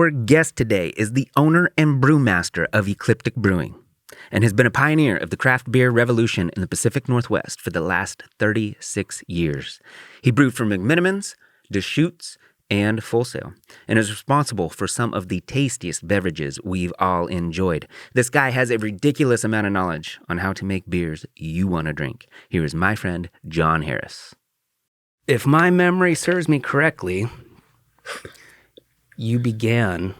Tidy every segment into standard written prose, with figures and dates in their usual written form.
Our guest today is the owner and brewmaster of Ecliptic Brewing and has been a pioneer of the craft beer revolution in the Pacific Northwest for the last 36 years. He brewed for McMenamins, Deschutes, and Full Sail, and is responsible for some of the tastiest beverages we've all enjoyed. This guy has a ridiculous amount of knowledge on how to make beers you want to drink. Here is my friend, John Harris. If my memory serves me correctly, you began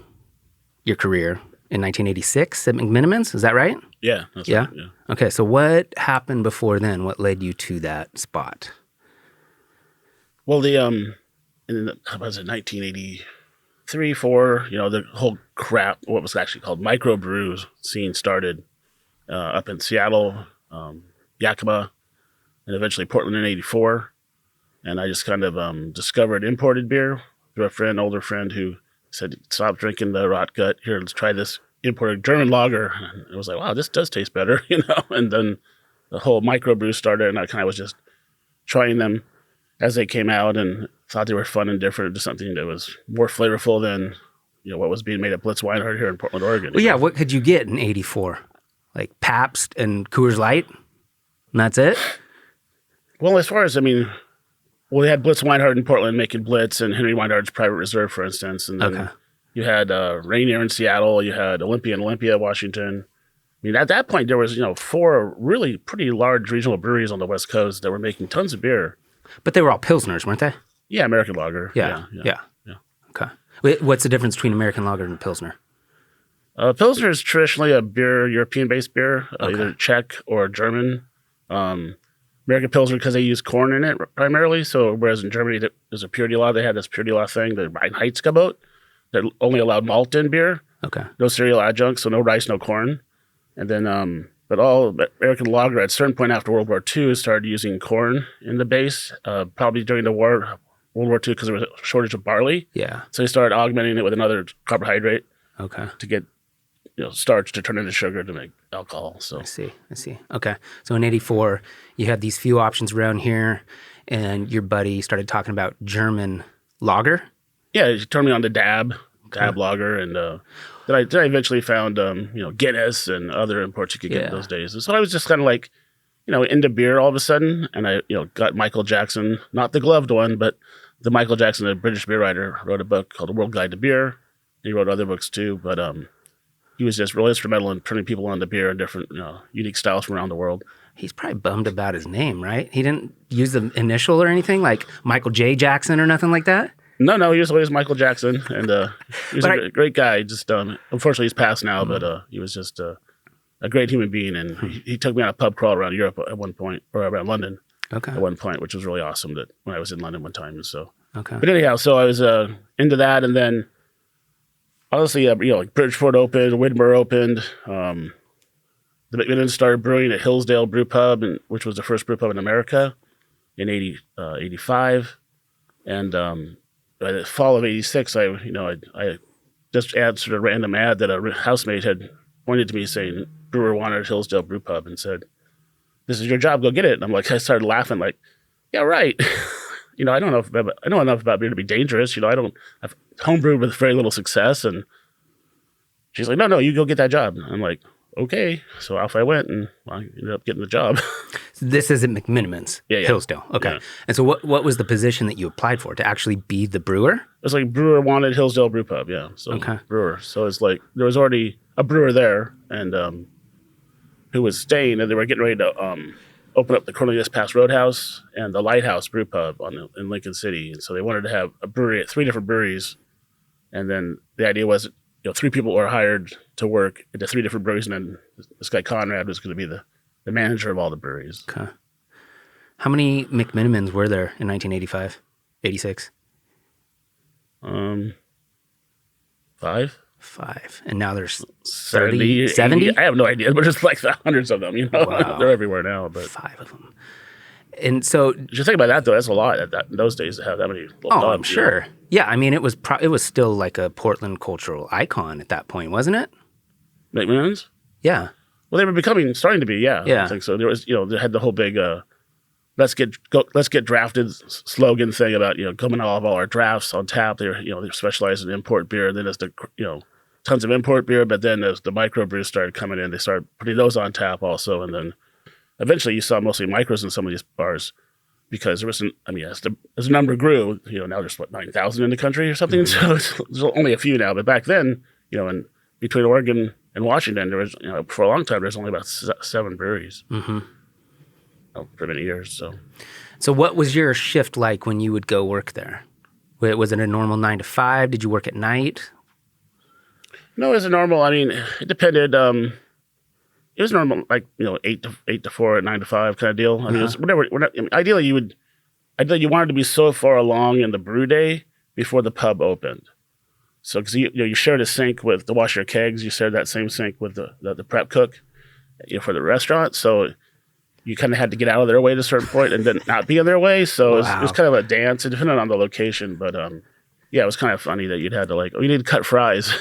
your career in 1986 at McMenamins, is that right? Yeah, that's right. Yeah. Okay, so what happened before then? What led you to that spot? Well, how was it, 1983, 4, the whole what was actually called microbrew scene started up in Seattle, Yakima, and eventually Portland in 84. And I just kind of discovered imported beer through a older friend who said, stop drinking the rot gut. Here, let's try this imported German lager. And it was like, wow, this does taste better, And then the whole microbrew started, and I kind of was just trying them as they came out and thought they were fun and different, just something that was more flavorful than, what was being made at Blitz Weinhardt here in Portland, Oregon. Well, yeah, what could you get in 84? Like Pabst and Coors Light? And that's it? Well, as far as, we had Blitz Weinhardt in Portland making Blitz and Henry Weinhardt's Private Reserve, for instance. And then you had Rainier in Seattle. You had Olympia, Washington. At that point, there was, 4 really pretty large regional breweries on the West Coast that were making tons of beer. But they were all Pilsners, weren't they? Yeah, American lager. Yeah. Okay. What's the difference between American lager and Pilsner? Pilsner is traditionally a European-based beer, either Czech or German. American Pilsner, because they use corn in it primarily. So whereas in Germany, there's a purity law. They had this purity law thing, the Reinheitsgebot, that only allowed malt in beer. Okay. No cereal adjuncts, so no rice, no corn. And then, but all American lager at a certain point after World War II started using corn in the base, probably during the World War II, because there was a shortage of barley. Yeah. So they started augmenting it with another carbohydrate. Okay. To get starch to turn into sugar to make alcohol. So I see. Okay. So in 84, you had these few options around here, and your buddy started talking about German lager. Yeah, he turned me on to Dab lager, and then I eventually found Guinness and other imports you could get in those days. And so I was just kind of like, into beer all of a sudden, and I got Michael Jackson, not the gloved one, but the Michael Jackson, the British beer writer, wrote a book called The World Guide to Beer. He wrote other books too, but he was just really instrumental in turning people on to beer and different, unique styles from around the world. He's probably bummed about his name, right? He didn't use the initial or anything, like Michael J. Jackson or nothing like that? No, he was always Michael Jackson, and he was a great guy. Just unfortunately, he's passed now, but he was just a great human being, and he took me on a pub crawl around Europe at one point, or around London at one point, which was really awesome. That when I was in London one time, and so. Okay. But anyhow, so I was into that, and then honestly, like Bridgeport opened, Widmer opened. The McMenamins started brewing at Hillsdale Brewpub, which was the first brewpub in America in 85, and by the fall of 86, I just answered a random ad that a housemate had pointed to me saying, brewer wanted Hillsdale Brewpub, and said, "This is your job, go get it." And I'm like, I started laughing like, yeah, right. I don't know I know enough about beer to be dangerous. I've homebrewed with very little success. And she's like, no, you go get that job. And I'm like, okay. So off I went, and I ended up getting the job. So this is at McMenamins, Hillsdale. Okay. Yeah. And so what was the position that you applied for, to actually be the brewer? It was like brewer wanted Hillsdale Brewpub, yeah. So brewer. So it's like there was already a brewer there, and who was staying, and they were getting ready to open up the Cornelius Pass Roadhouse and the Lighthouse Brewpub in Lincoln City. And so they wanted to have a brewery at 3 different breweries. And then the idea was, 3 people were hired to work at the 3 different breweries. And then this guy Conrad was going to be the manager of all the breweries. Okay. How many McMenamins were there in 1985, 86? 5. 5. And now there's 70? 70? I have no idea, but there's like hundreds of them, Wow. They're everywhere now. But 5 of them. And so, just think about that, though. That's a lot in those days to have that many little pubs. I'm sure. Yeah, it was still like a Portland cultural icon at that point, wasn't it? McMenamins? Yeah. Well, they were starting to be, yeah. Yeah. I think so. There was, they had the whole big, not let's get drafted slogan thing about, coming out of all our drafts on tap. They're specialized in import beer. And then as the, tons of import beer, but then as the microbrews started coming in, they started putting those on tap also. And then eventually you saw mostly micros in some of these bars because there wasn't, as the number grew, now there's 9,000 in the country or something. Mm-hmm. So there's only a few now, but back then, and between Oregon and Washington, there was, for a long time, there's only about 7 breweries. Mm-hmm. For many years. So what was your shift like when you would go work there? Was it a normal 9 to 5? Did you work at night? No, it was a normal. It depended. It was normal, like 8 to 4, 9 to 5 kind of deal. It was whatever. Ideally, you wanted to be so far along in the brew day before the pub opened. So because you shared a sink with to wash your kegs, you shared that same sink with the prep cook, for the restaurant. So you kind of had to get out of their way at a certain point and then not be in their way. So it was kind of a dance, depending on the location. But it was kind of funny that you'd had to you need to cut fries.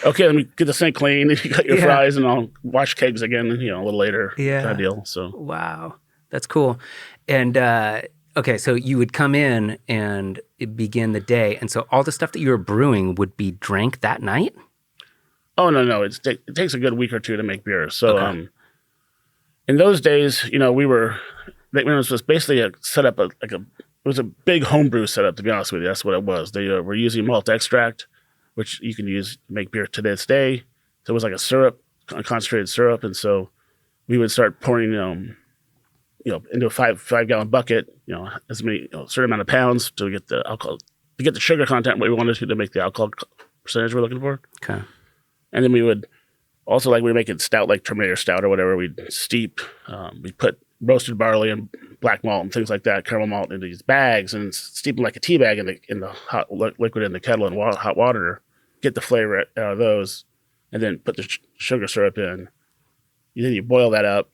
Okay, let me get the sink clean. You cut your fries and I'll wash kegs again, a little later kind of deal. So wow, that's cool. And okay, so you would come in and begin the day. And so all the stuff that you were brewing would be drank that night? Oh, no. It takes a good week or two to make beer. So in those days, McMenamins was basically a setup, it was a big homebrew setup, to be honest with you. That's what it was. They were using malt extract, which you can use to make beer to this day. So it was like a syrup, a concentrated syrup. And so we would start pouring, into a 5-gallon bucket, as many, certain amount of pounds to get the alcohol, to get the sugar content, what we wanted to make the alcohol percentage we're looking for. Okay. And then we would also, we were making stout, like Terminator Stout or whatever, we'd steep, we'd put roasted barley and black malt and things like that, caramel malt into these bags and steep them like a tea bag in the hot liquid in the kettle and hot water, get the flavor out of those, and then put the sugar syrup in. Then you boil that up,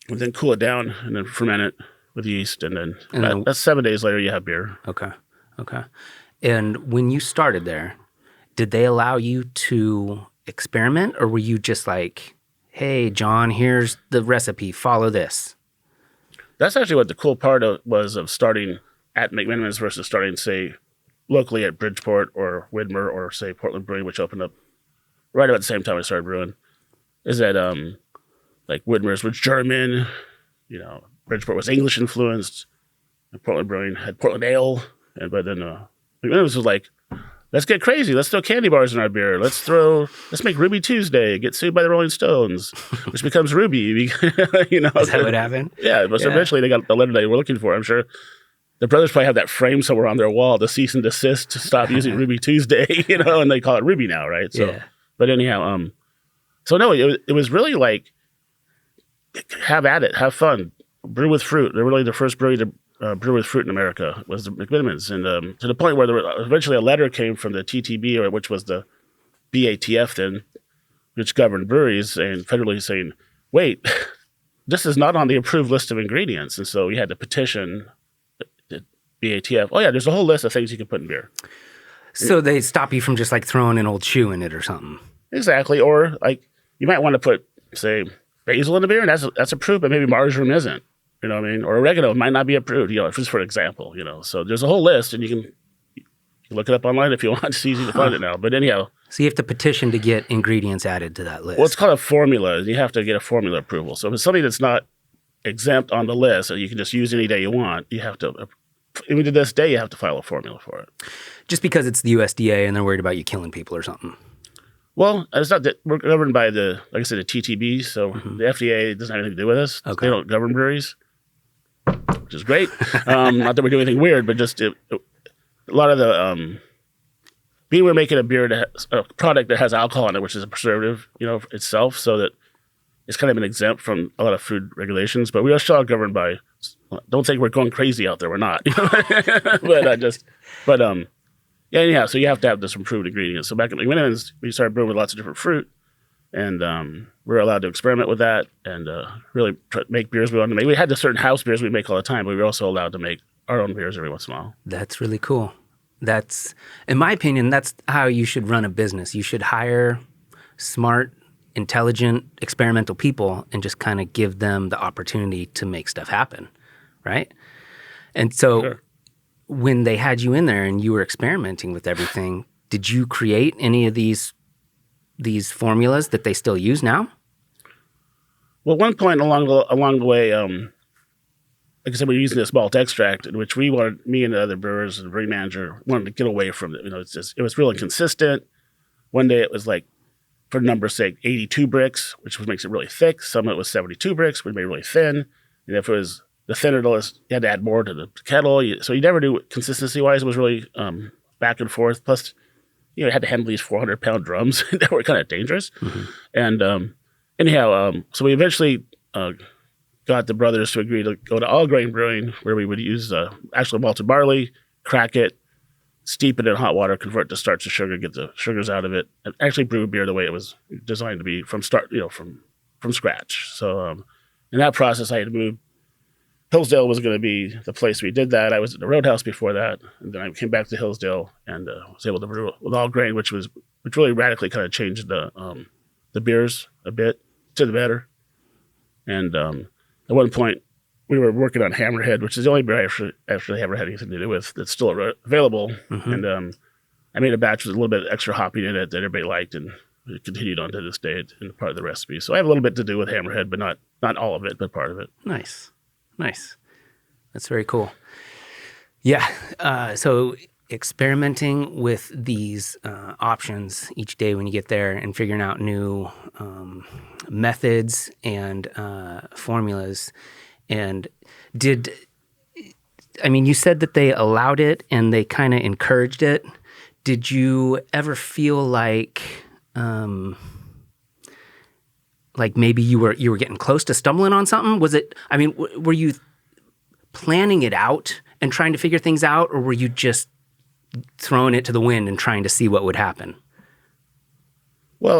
and then cool it down, and then ferment it with yeast, and then that's 7 days later you have beer. Okay. And when you started there, did they allow you to experiment, or were you just like, hey, John, here's the recipe, follow this? That's actually what the cool part was of starting at McMenamins versus starting, say, locally at Bridgeport or Widmer or, say, Portland Brewing, which opened up right about the same time I started brewing, is that, Widmer's was German, Bridgeport was English influenced, and Portland Brewing had Portland Ale, but then McMenamins was like, let's get crazy. Let's throw candy bars in our beer. Let's make Ruby Tuesday, get sued by the Rolling Stones, which becomes Ruby. Is that what happened? Yeah, but eventually they got the letter they were looking for. I'm sure the brothers probably have that frame somewhere on their wall, the cease and desist to stop using Ruby Tuesday, and they call it Ruby now, right? So, but anyhow, so no, it was really like, have at it, have fun, brew with fruit. They're really the first brewery to brew with fruit in America was the McMenamins, and to the point where eventually a letter came from the TTB, which was the BATF then, which governed breweries, and federally saying, wait, this is not on the approved list of ingredients. And so we had to petition the BATF. Oh yeah, there's a whole list of things you can put in beer. So they stop you from just throwing an old shoe in it or something. Exactly. Or you might want to put, say, basil in the beer, and that's approved, but maybe marjoram isn't. You know what I mean? Or oregano might not be approved, just for example, So there's a whole list, and you can look it up online if you want. It's easy to find it now. But anyhow. So you have to petition to get ingredients added to that list. Well, it's called a formula. You have to get a formula approval. So if it's something that's not exempt on the list, so you can just use any day you want, you have to, even to this day, you have to file a formula for it. Just because it's the USDA and they're worried about you killing people or something. Well, it's not that we're governed by the TTB, so the FDA doesn't have anything to do with us. Okay. They don't govern breweries, which is great. Not that we're doing anything weird, but just a lot of the being we're making a product that has alcohol in it, which is a preservative, itself, so that it's kind of been exempt from a lot of food regulations. But we are still governed by. Don't think we're going crazy out there. We're not. Yeah, anyhow, so you have to have this improved ingredients. So back at McMenamins, we started brewing with lots of different fruit, and we were allowed to experiment with that and really make beers we wanted to make. We had the certain house beers we make all the time, but we were also allowed to make our own beers every once in a while. That's really cool. That's, in my opinion, that's how you should run a business. You should hire smart, intelligent, experimental people and just kind of give them the opportunity to make stuff happen, right? And so Sure. when they had you in there and you were experimenting with everything, did you create any of these formulas that they still use now? Well, at one point along the way, like I said, we were using this malt extract, in which me and the other brewers and the brewing manager wanted to get away from it. It was real inconsistent. One day it was like, for numbers' sake, 82 bricks, which makes it really thick. Some of it was 72 bricks, which made it really thin. And if it was the thinner, you had to add more to the kettle. So you never knew consistency-wise. It was really back and forth. Plus, you had to handle these 400-pound drums that were kind of dangerous. Mm-hmm. And anyhow, so we eventually got the brothers to agree to go to all grain brewing, where we would use actual malted barley, crack it, steep it in hot water, convert to starch to sugar, get the sugars out of it, and actually brew beer the way it was designed to be from scratch. So in that process, I had to move. Hillsdale was going to be the place we did that. I was at the Roadhouse before that, and then I came back to Hillsdale and was able to brew with all grain, which really radically kind of changed the beers a bit to the better. And at one point, we were working on Hammerhead, which is the only beer I actually ever had anything to do with that's still available. Mm-hmm. And I made a batch with a little bit of extra hopping in it that everybody liked, and it continued on to this day in part of the recipe. So I have a little bit to do with Hammerhead, but not all of it, but part of it. Nice. That's very cool. Yeah. So experimenting with these options each day when you get there and figuring out new methods and formulas. And you said that they allowed it and they kind of encouraged it. Did you ever feel like maybe you were getting close to stumbling on something? Were you planning it out and trying to figure things out, or were you just throwing it to the wind and trying to see what would happen? Well,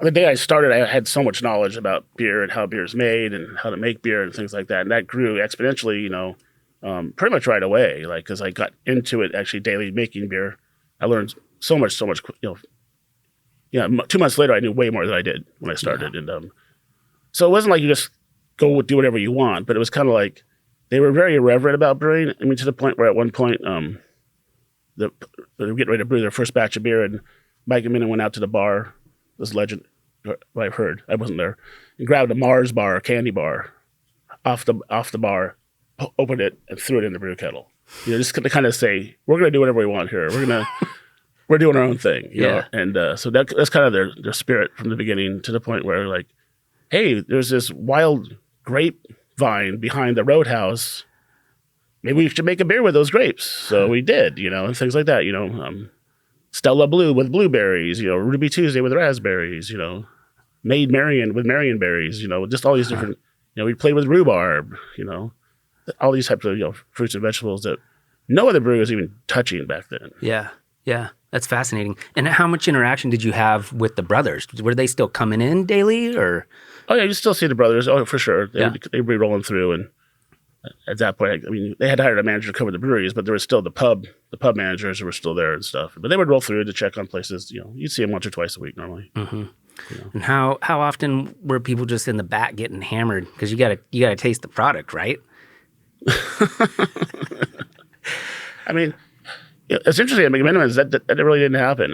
the day I started, I had so much knowledge about beer and how beer is made and how to make beer and things like that. And that grew exponentially, pretty much right away. Because I got into it actually daily making beer. I learned so much. 2 months later, I knew way more than I did when I started. Yeah. And so it wasn't like you just go do whatever you want, but it was kind of like they were very irreverent about brewing. To the point where at one point, they were getting ready to brew their first batch of beer, and Mike and Minna went out to the bar. This legend, I've heard, I wasn't there, and grabbed a Mars bar, a candy bar, off the bar, opened it, and threw it in the brew kettle. Just to kind of say, we're going to do whatever we want here. We're doing our own thing. You know? And so that's kind of their spirit from the beginning, to the point where like, hey, there's this wild grapevine behind the Roadhouse. Maybe we should make a beer with those grapes. So we did, and things like that. Stella Blue with blueberries, Ruby Tuesday with raspberries, Maid Marian with Marion berries, just all these different, we played with rhubarb, all these types of, fruits and vegetables that no other brewery was even touching back then. Yeah. That's fascinating. And how much interaction did you have with the brothers? Were they still coming in daily, or? Oh yeah, you still see the brothers. Oh, for sure. They'd be rolling through, and at that point, they had hired a manager to cover the breweries, but there was still the pub managers who were still there and stuff. But they would roll through to check on places. You'd see them once or twice a week normally. Mm-hmm. And how often were people just in the back getting hammered? Because you gotta taste the product, right? It's interesting at McMenamins that really didn't happen.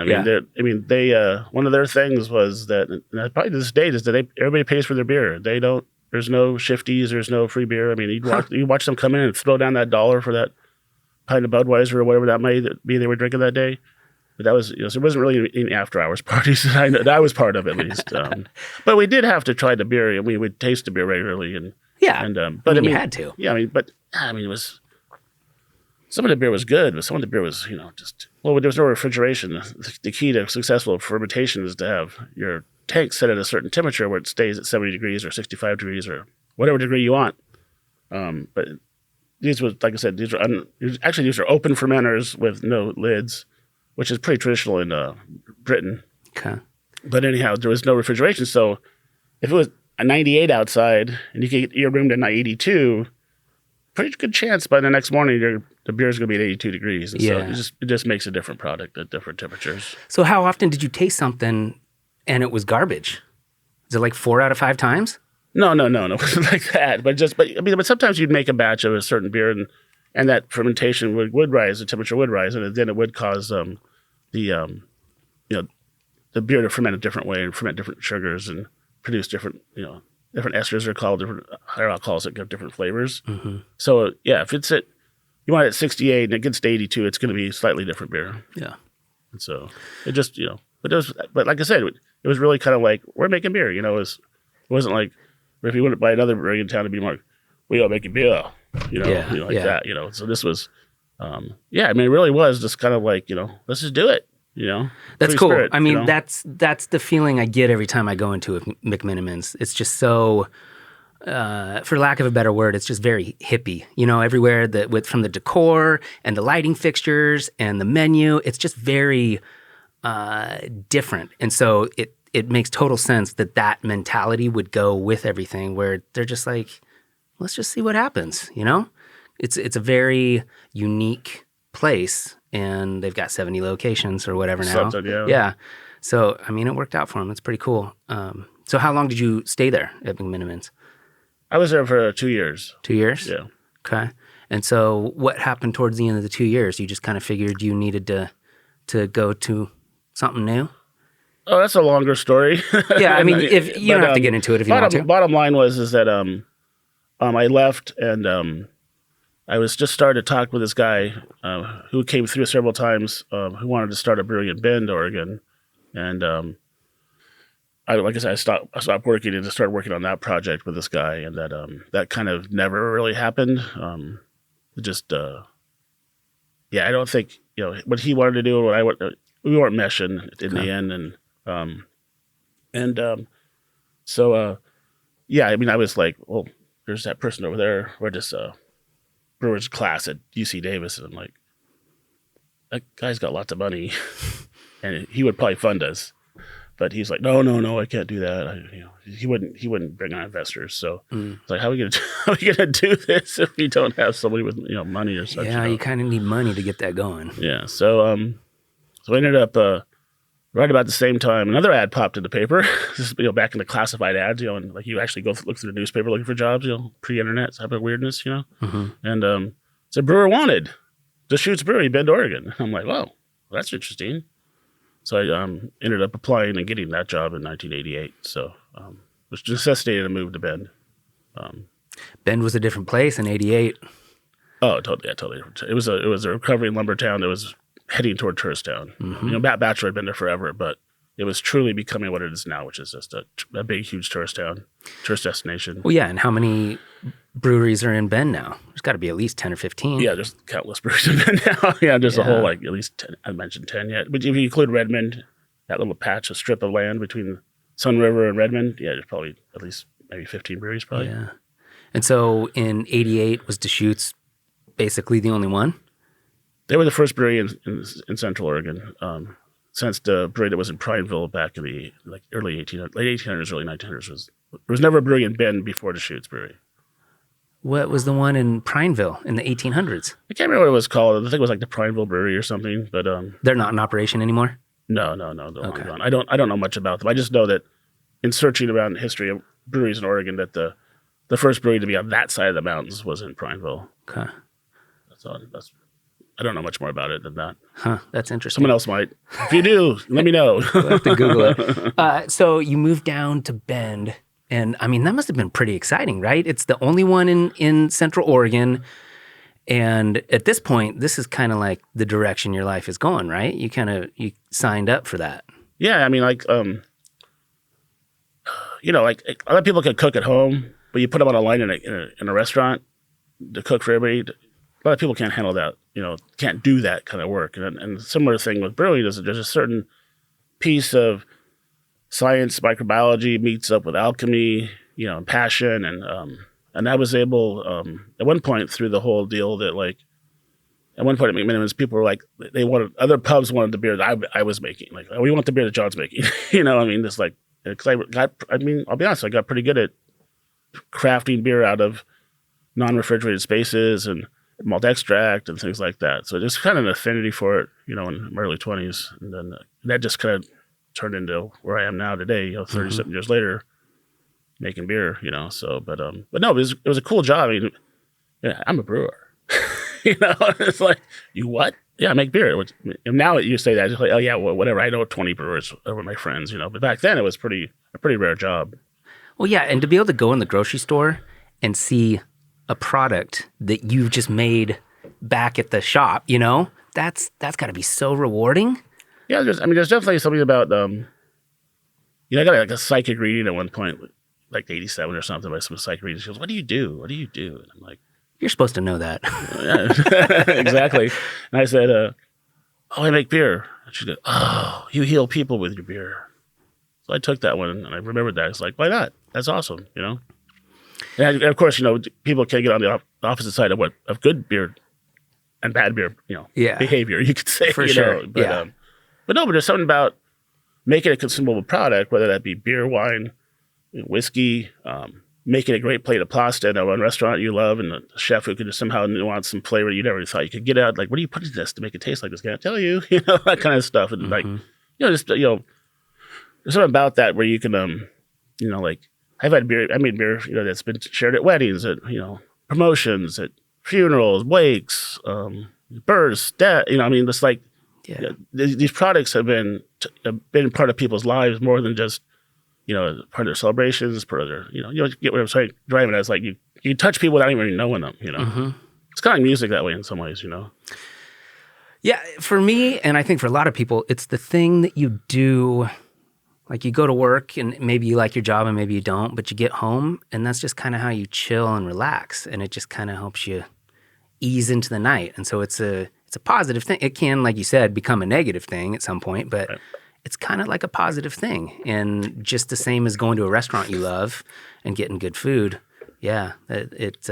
They one of their things was that, and probably to this day, is that everybody pays for their beer. There's no shifties, there's no free beer. You watch them come in and throw down that $1 for that pint of Budweiser or whatever that might be they were drinking that day. But that was, there wasn't really any after hours parties that I was part of, at least. But we did have to try the beer. We would taste the beer regularly, and you had to. Yeah, it was. Some of the beer was good, but some of the beer was, there was no refrigeration. The key to successful fermentation is to have your tank set at a certain temperature where it stays at 70 degrees or 65 degrees or whatever degree you want. But these were, like I said, these are open fermenters with no lids, which is pretty traditional in Britain. Okay. But anyhow, there was no refrigeration. So if it was a 98 outside and you could get your room to 82, pretty good chance by the next morning the beer is going to be at 82 degrees. And so it just makes a different product at different temperatures. So how often did you taste something And it was garbage. Is it like 4 out of 5 times? No. It wasn't like that. But sometimes you'd make a batch of a certain beer, and that fermentation would rise, the temperature would rise, and then it would cause the beer to ferment a different way and ferment different sugars and produce different esters are called, different higher alcohols that give different flavors. Mm-hmm. So yeah, if you want it at 68 and it gets to 82, it's going to be a slightly different beer. Yeah. And so it just, but like I said, it was really kind of like, we're making beer, it wasn't like, if you went by another brewery in town, it'd be like, we are making beer, that, So this was, it really was just kind of like, let's just do it, That's cool. Spirit, I mean, that's the feeling I get every time I go into a McMenamins. It's just so, for lack of a better word, it's just very hippie. Everywhere from the decor and the lighting fixtures and the menu, it's just very different. And so it makes total sense that mentality would go with everything, where they're just like, let's just see what happens. It's a very unique place. And they've got 70 locations or whatever now. Something, yeah. Yeah. So, I mean, it worked out for them. It's pretty cool. So how long did you stay there at McMenamins? I was there for 2 years. 2 years? Yeah. Okay. And so what happened towards the end of the 2 years? You just kind of figured you needed to go to something new? Oh, that's a longer story. Yeah, I mean, if you don't have to get into it if you want to. Bottom line is that I left and I was just starting to talk with this guy who came through several times who wanted to start a brewery in Bend, Oregon. And I stopped working and just started working on that project with this guy. And that kind of never really happened. I don't think, what he wanted to do and we weren't meshing in the end. I was like, well, there's that person over there. We're just brewers class at UC Davis, and I'm like, that guy's got lots of money, and he would probably fund us. But he's like, no, I can't do that. He wouldn't bring on investors. So it's like, how are we gonna do this if we don't have somebody with money or such? Yeah, you kind of need money to get that going. Yeah. So I ended up right about the same time, another ad popped in the paper. This is back in the classified ads, and like you actually go look through the newspaper looking for jobs, pre-internet type of weirdness, Mm-hmm. And it's a brewer wanted, Deschutes Brewery, Bend, Oregon. I'm like, wow, that's interesting. So I ended up applying and getting that job in 1988. So which necessitated a move to Bend. Bend was a different place in '88. Oh, totally, yeah, totally. It was a recovering lumber town that was heading toward tourist town. Mm-hmm. Bachelor had been there forever, but it was truly becoming what it is now, which is just a big, huge tourist town, tourist destination. Well, yeah, and how many breweries are in Bend now? There's got to be at least 10 or 15. Yeah, there's countless breweries in Bend now. Yeah, there's a whole, at least 10, I mentioned 10 yet. But if you include Redmond, that little patch, a strip of land between Sun River and Redmond, yeah, there's probably at least maybe 15 breweries probably. Yeah. And so in '88, was Deschutes basically the only one? They were the first brewery in Central Oregon. Since the brewery that was in Prineville back in the early 1800s, late 1800s, early 1900s there was never a brewery in Bend before Deschutes Brewery. What was the one in Prineville in the 1800s? I can't remember what it was called. I think it was like the Prineville Brewery or something. But they're not in operation anymore? No, they're long gone. I don't know much about them. I just know that in searching around the history of breweries in Oregon, that the first brewery to be on that side of the mountains was in Prineville. Okay. That's all. I don't know much more about it than that. Huh, that's interesting. Someone else might. If you do, let me know. We'll have to Google it. So you moved down to Bend, and I mean, that must have been pretty exciting, right? It's the only one in Central Oregon, and at this point, this is kind of like the direction your life is going, right? You signed up for that. Yeah, I mean, like a lot of people can cook at home, but you put them on a line in a restaurant to cook for everybody. A lot of people can't handle that, can't do that kind of work. And similar thing with brewing is that there's a certain piece of science, microbiology meets up with alchemy, and passion. And I was able, at one point through the whole deal that at one point at McMenamins, people were like, other pubs wanted the beer that I was making. Like, oh, we want the beer that John's making. Because I'll be honest, I got pretty good at crafting beer out of non-refrigerated spaces and malt extract and things like that. So just kind of an affinity for it, in my early 20s. And then that just kind of turned into where I am now today, 30-something years later, making beer, so, but no, it was a cool job. I mean, yeah, I'm a brewer, it's like, you what? Yeah, I make beer. And now you say that, it's like, oh yeah, well, whatever. I know 20 brewers over my friends, but back then it was a pretty rare job. Well, yeah, and to be able to go in the grocery store and see a product that you've just made back at the shop, that's got to be so rewarding. Yeah, there's definitely something about, I got like a psychic reading at one point, like 87 or something, by some psychic reading. She goes, what do you do? What do you do? And I'm like, you're supposed to know that. Yeah, exactly. And I said, oh, I make beer. And she goes, oh, you heal people with your beer. So I took that one and I remembered that. It's like, why not? That's awesome, And of course, people can't get on the opposite side of good beer and bad beer, behavior, you could say. For sure. But there's something about making a consumable product, whether that be beer, wine, whiskey, making a great plate of pasta in a restaurant you love, and the chef who could just somehow nuance some flavor you never thought you could get out. Like, what do you put in this to make it taste like this? Can't tell you, that kind of stuff. And like, there's something about that where you can, like, I made beer, that's been shared at weddings, at, promotions, at funerals, wakes, births, death, just like, these products have been part of people's lives more than just, part of their celebrations, part of their, you get what I'm saying, driving. It's like you touch people without even knowing them, It's kind of like music that way in some ways, Yeah, for me, and I think for a lot of people, it's the thing that you do. Like, you go to work and maybe you like your job and maybe you don't, but you get home and that's just kind of how you chill and relax, and it just kind of helps you ease into the night. And so it's a positive thing. It can, like you said, become a negative thing at some point, but it's kind of like a positive thing. And just the same as going to a restaurant you love and getting good food. Yeah, it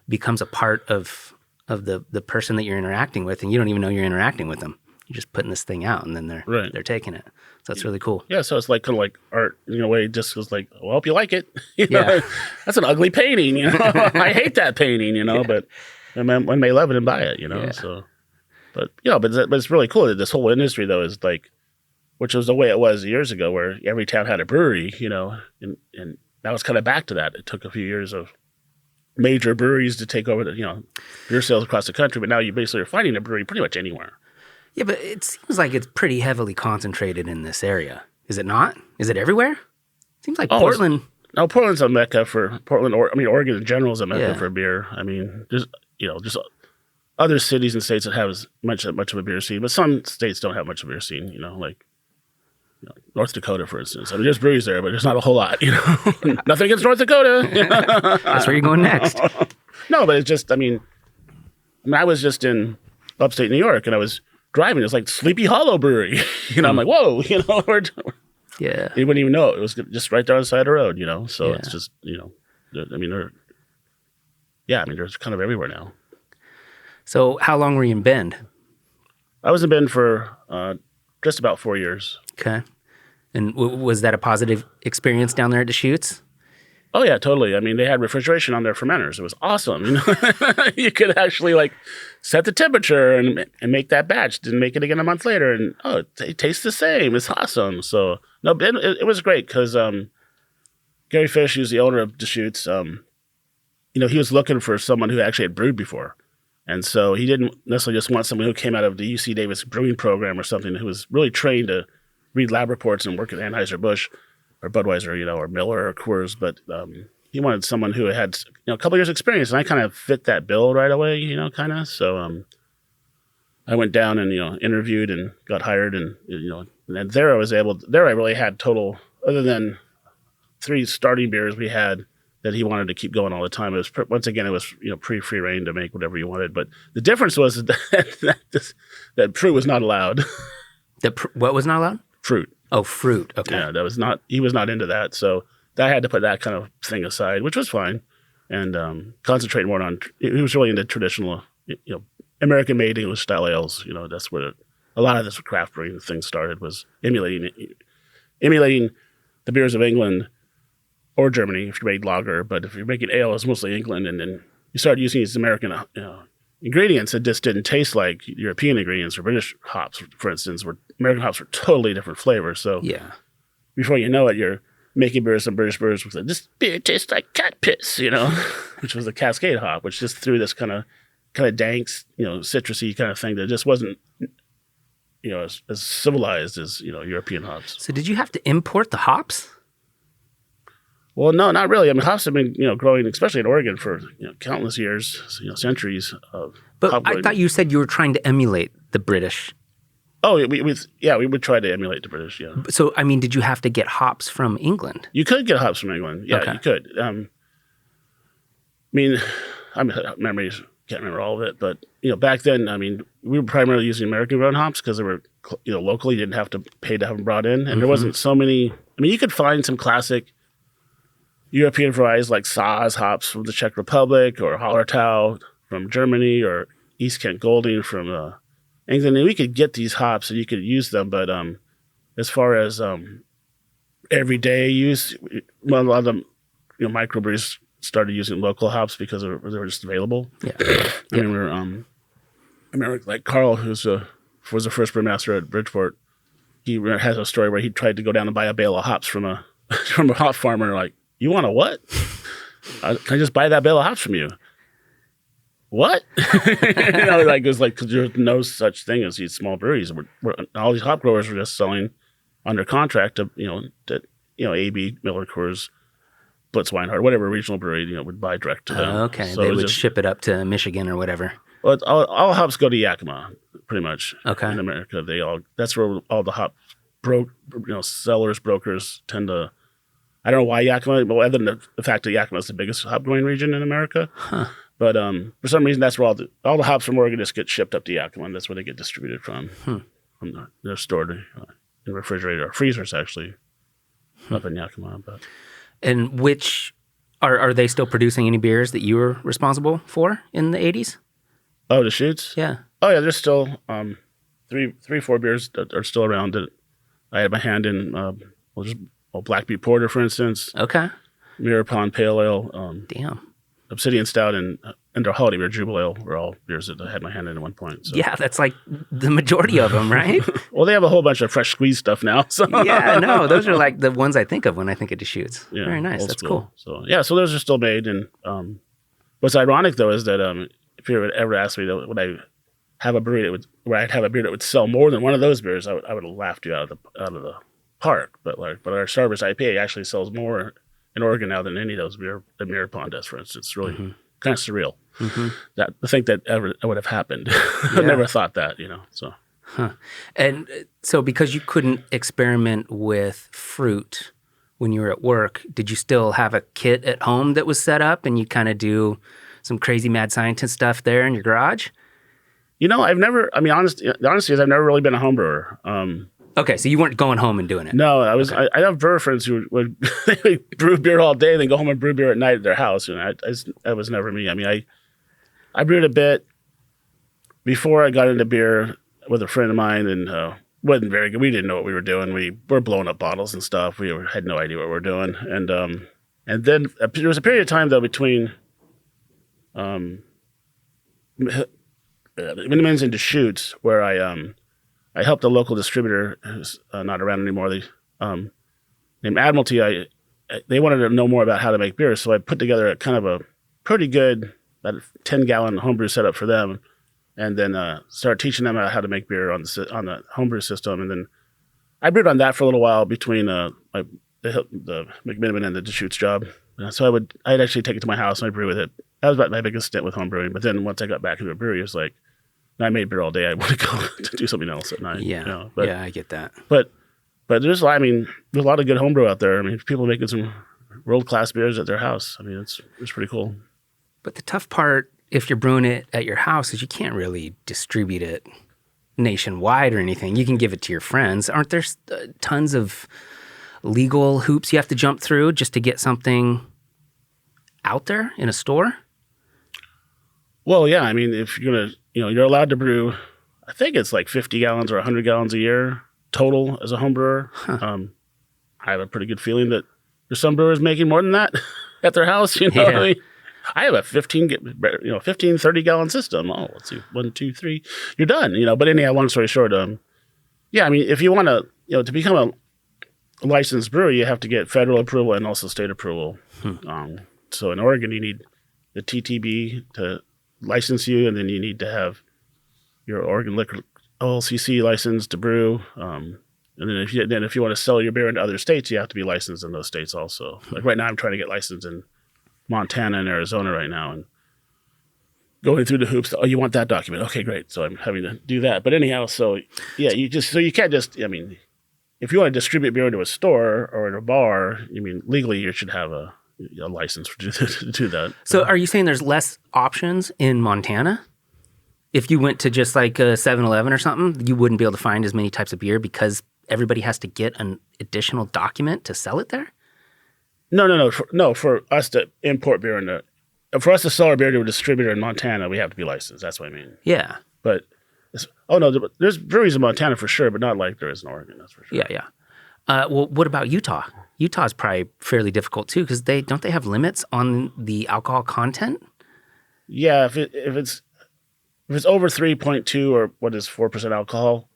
becomes a part of the person that you're interacting with, and you don't even know you're interacting with them. You're just putting this thing out, and then they're taking it. So that's really cool. Yeah, so it's like kind of like art in a way. Just was like, well, I hope you like it. That's an ugly painting. I hate that painting. But one may love it and buy it. So, but but it's really cool that this whole industry though is like, which was the way it was years ago, where every town had a brewery. And now it's kind of back to that. It took a few years of major breweries to take over the beer sales across the country, but now you basically are finding a brewery pretty much anywhere. Yeah, but it seems like it's pretty heavily concentrated in this area. Is it not? Is it everywhere? Seems like Portland. No, Portland's a mecca for Portland. Oregon in general is a mecca for beer. I mean, there's just other cities and states that have as much of a beer scene, but some states don't have much of a beer scene. Like North Dakota, for instance. I mean, there's breweries there, but there's not a whole lot. Nothing against North Dakota. That's where you're going next. No, but it's just. I mean, I was just in upstate New York, and I was driving. It's like Sleepy Hollow Brewery. I'm like, whoa. Yeah. You wouldn't even know it was just right there on the side of the road. So it's just I mean, there's kind of everywhere now. So how long were you in Bend? I was in Bend for just about 4 years. Okay. And was that a positive experience down there at Deschutes? Oh, yeah, totally. I mean, they had refrigeration on their fermenters. It was awesome. You could actually set the temperature and make that batch, then make it again a month later. And, it tastes the same. It's awesome. So, no, it was great because Gary Fish, who's the owner of Deschutes, he was looking for someone who actually had brewed before. And so he didn't necessarily just want someone who came out of the UC Davis brewing program or something, who was really trained to read lab reports and work at Anheuser-Busch or Budweiser, or Miller or Coors. But he wanted someone who had, a couple years experience. And I kind of fit that bill right away, kind of. So I went down and, interviewed and got hired. And, and there I really had total, other than 3 starting beers we had that he wanted to keep going all the time. It was, once again, it was, pretty free reign to make whatever you wanted. But the difference was that fruit was not allowed. What was not allowed? Fruit. Oh, fruit. Okay. Yeah, he was not into that. So I had to put that kind of thing aside, which was fine, and concentrate more on, he was really into traditional, American-made English style ales. That's where a lot of this craft brewing thing started, was emulating the beers of England or Germany if you made lager. But if you're making ale, it's mostly England, and then you start using these American, ingredients that just didn't taste like European ingredients or British hops, for instance, where American hops were totally different flavors. So before you know it, you're making beers, some British brewers with this beer tastes like cat piss, which was a Cascade hop, which just threw this kind of dank, citrusy kind of thing that just wasn't, as civilized as, European hops. So did you have to import the hops? Well, no, not really. I mean, hops have been, growing, especially in Oregon, for countless years, centuries of. But I thought you said you were trying to emulate the British. Oh, we would try to emulate the British. Yeah. So, I mean, did you have to get hops from England? You could get hops from England. Yeah, you could. Memories can't remember all of it, but back then, we were primarily using American-grown hops because they were, locally. You didn't have to pay to have them brought in, and there wasn't so many. You could find some classic European varieties like Saaz hops from the Czech Republic, or Hallertau from Germany, or East Kent Golding from England. And we could get these hops and you could use them, but as far as everyday use, a lot of them, microbrews started using local hops because they were just available. Yeah. I remember like Carl, was the first brewmaster at Bridgeport. He has a story where he tried to go down and buy a bale of hops from a hop farmer. Like, you want a what? Can I just buy that bale of hops from you? What? It was like, because there's no such thing as these small breweries. All these hop growers were just selling under contract to, AB, Miller Coors, Blitz Weinhardt, whatever regional brewery, would buy direct to them. Okay. So they would ship it up to Michigan or whatever. Well, all hops go to Yakima, pretty much. Okay. In America, that's where all the hop sellers, brokers tend to. I don't know why Yakima, well, other than the fact that Yakima is the biggest hop growing region in America. Huh. But for some reason, that's where all the hops from Oregon just get shipped up to Yakima, and that's where they get distributed from. They're stored in refrigerator or freezers, actually, up in Yakima. But. And which are they still producing any beers that you were responsible for in the 80s? Oh, Deschutes? Yeah. Oh, yeah. There's still 4 beers that are still around that I had my hand in. Black Butte Porter, for instance. Okay. Mirror Pond Pale Ale. Damn. Obsidian Stout and their holiday beer, Jubelale, were all beers that I had my hand in at one point. So. Yeah, that's like the majority of them, right? Well, they have a whole bunch of fresh squeeze stuff now. So. Yeah, no, those are like the ones I think of when I think of Deschutes. Yeah, very nice. That's cool. So so those are still made. And what's ironic though is that if you would ever ask me would I have a brewery where I'd have a beer that would sell more than one of those beers, I would have laughed you out of the park. But our Starburst IPA actually sells more in Oregon now than any of those beer that Mirror Pond does, for instance. It's really kind of surreal. That I think that ever would have happened. I never thought that, So. Huh. And so, because you couldn't experiment with fruit when you were at work, did you still have a kit at home that was set up, and you kind of do some crazy mad scientist stuff there in your garage? I've never. I mean, honestly, is I've never really been a home brewer. Okay, so you weren't going home and doing it. No, I was. Okay. I have brewer friends who would brew beer all day, then go home and brew beer at night at their house. That was never me. I mean, I brewed a bit before I got into beer with a friend of mine, and wasn't very good. We didn't know what we were doing. We were blowing up bottles and stuff. We had no idea what we were doing. And then there was a period of time though between McMenamins and Deschutes where I helped a local distributor who's not around anymore. They named Admiralty. They wanted to know more about how to make beer, so I put together a kind of a pretty good, about 10-gallon homebrew setup for them, and then started teaching them how to make beer on the homebrew system. And then I brewed on that for a little while between the McMenamins and the Deschutes job. So I'd actually take it to my house and I'd brew with it. That was about my biggest stint with homebrewing. But then once I got back into a brewery, it was like, I made beer all day. I want to go to do something else at night. Yeah, I get that. But there's a lot of good homebrew out there. I mean, people making some world-class beers at their house. I mean, it's pretty cool. But the tough part, if you're brewing it at your house, is you can't really distribute it nationwide or anything. You can give it to your friends. Aren't there tons of legal hoops you have to jump through just to get something out there in a store? Well, yeah. I mean, if you're going to, you're allowed to brew, I think it's like 50 gallons or 100 gallons a year total as a home brewer. Huh. I have a pretty good feeling that there's some brewers making more than that at their house. Yeah. I mean, I have a 30 gallon system. Oh, let's see, 1, 2, 3, you're done. But anyhow, long story short, yeah, I mean, if you want to, to become a licensed brewery, you have to get federal approval and also state approval. So in Oregon, you need the TTB to license you, and then you need to have your Oregon Liquor OLCC license to brew. And then if you want to sell your beer into other states, you have to be licensed in those states also. Like right now, I'm trying to get licensed in Montana and Arizona right now, and going through the hoops. Oh, you want that document? Okay, great. So I'm having to do that. But anyhow, so yeah, you can't just. I mean, if you want to distribute beer into a store or in a bar, legally you should have a license to do that. So are you saying there's less options in Montana? If you went to just like a 7-Eleven or something, you wouldn't be able to find as many types of beer because everybody has to get an additional document to sell it there? No. For us to import beer for us to sell our beer to a distributor in Montana, we have to be licensed. That's what I mean. Yeah. But there's breweries in Montana for sure, but not like there is in Oregon. That's for sure. Yeah. Well, what about Utah? Utah's probably fairly difficult too because don't they have limits on the alcohol content? Yeah, if it's over 3.2 or what is 4% alcohol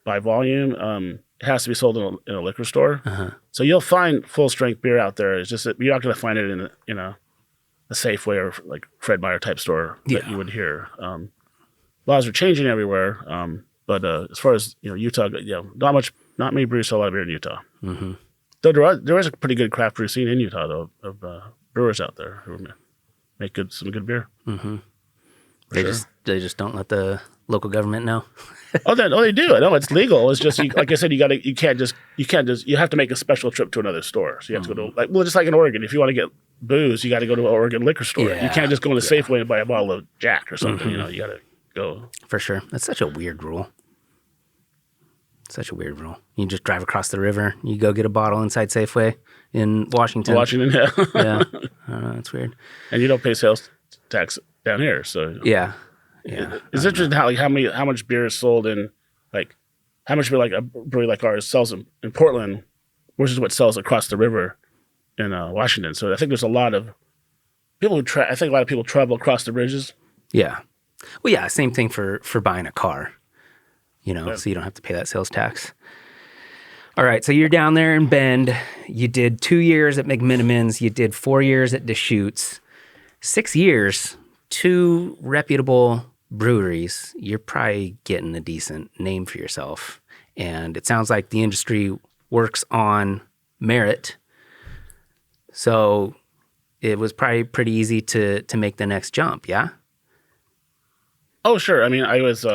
by volume, it has to be sold in a liquor store. So you'll find full strength beer out there. It's just that you're not going to find it in a Safeway or like Fred Meyer type store that you would hear. Laws are changing everywhere, but as far as Utah, not many breweries sell a lot of beer in Utah. Mm-hmm. Though there is a pretty good craft brew scene in Utah though of brewers out there who make some good beer. Mm-hmm. They just don't let the local government know. They do. I know it's legal. It's just like I said, you have to make a special trip to another store. So you have to go to just like in Oregon, if you want to get booze, you got to go to an Oregon liquor store. Yeah. You can't just go to Safeway and buy a bottle of Jack or something. You got to go. For sure. That's such a weird rule. You just drive across the river. You go get a bottle inside Safeway in Washington. Yeah. Yeah. I don't know. It's weird. And you don't pay sales tax down here, so yeah. It's interesting how much beer is sold in how much beer like a brewery like ours sells in Portland versus what sells across the river in Washington. So I think there's a lot of people I think a lot of people travel across the bridges. Yeah. Well, yeah. Same thing for buying a car. So you don't have to pay that sales tax. All right, so you're down there in Bend. You did 2 years at McMenamins. You did 4 years at Deschutes. 6 years, 2 reputable breweries. You're probably getting a decent name for yourself. And it sounds like the industry works on merit. So it was probably pretty easy to make the next jump, yeah? Oh, sure. I mean, I was,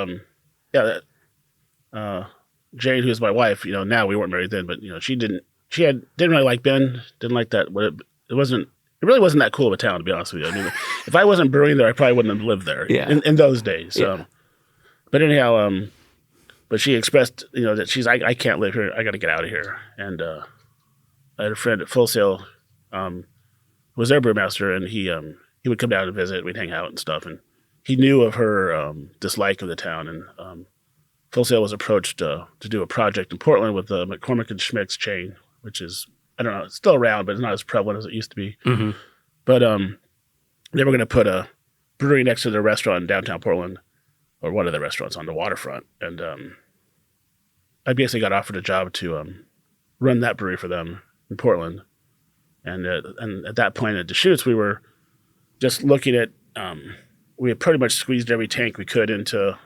Jane, who's my wife, now we weren't married then, but she didn't really like Bend, didn't like that. It really wasn't that cool of a town, to be honest with you. I mean, if I wasn't brewing there, I probably wouldn't have lived there in those days. Yeah. But anyhow, but she expressed, that she's, I can't live here. I got to get out of here. And I had a friend at Full Sail, who was their brewmaster, and he would come down and visit. We'd hang out and stuff. And he knew of her dislike of the town, and Full Sail was approached to do a project in Portland with the McCormick and Schmick's chain, which is, I don't know, it's still around, but it's not as prevalent as it used to be. Mm-hmm. But they were going to put a brewery next to their restaurant in downtown Portland, or one of the restaurants on the waterfront. And I basically got offered a job to run that brewery for them in Portland. And at that point at Deschutes, we were just looking at, we had pretty much squeezed every tank we could into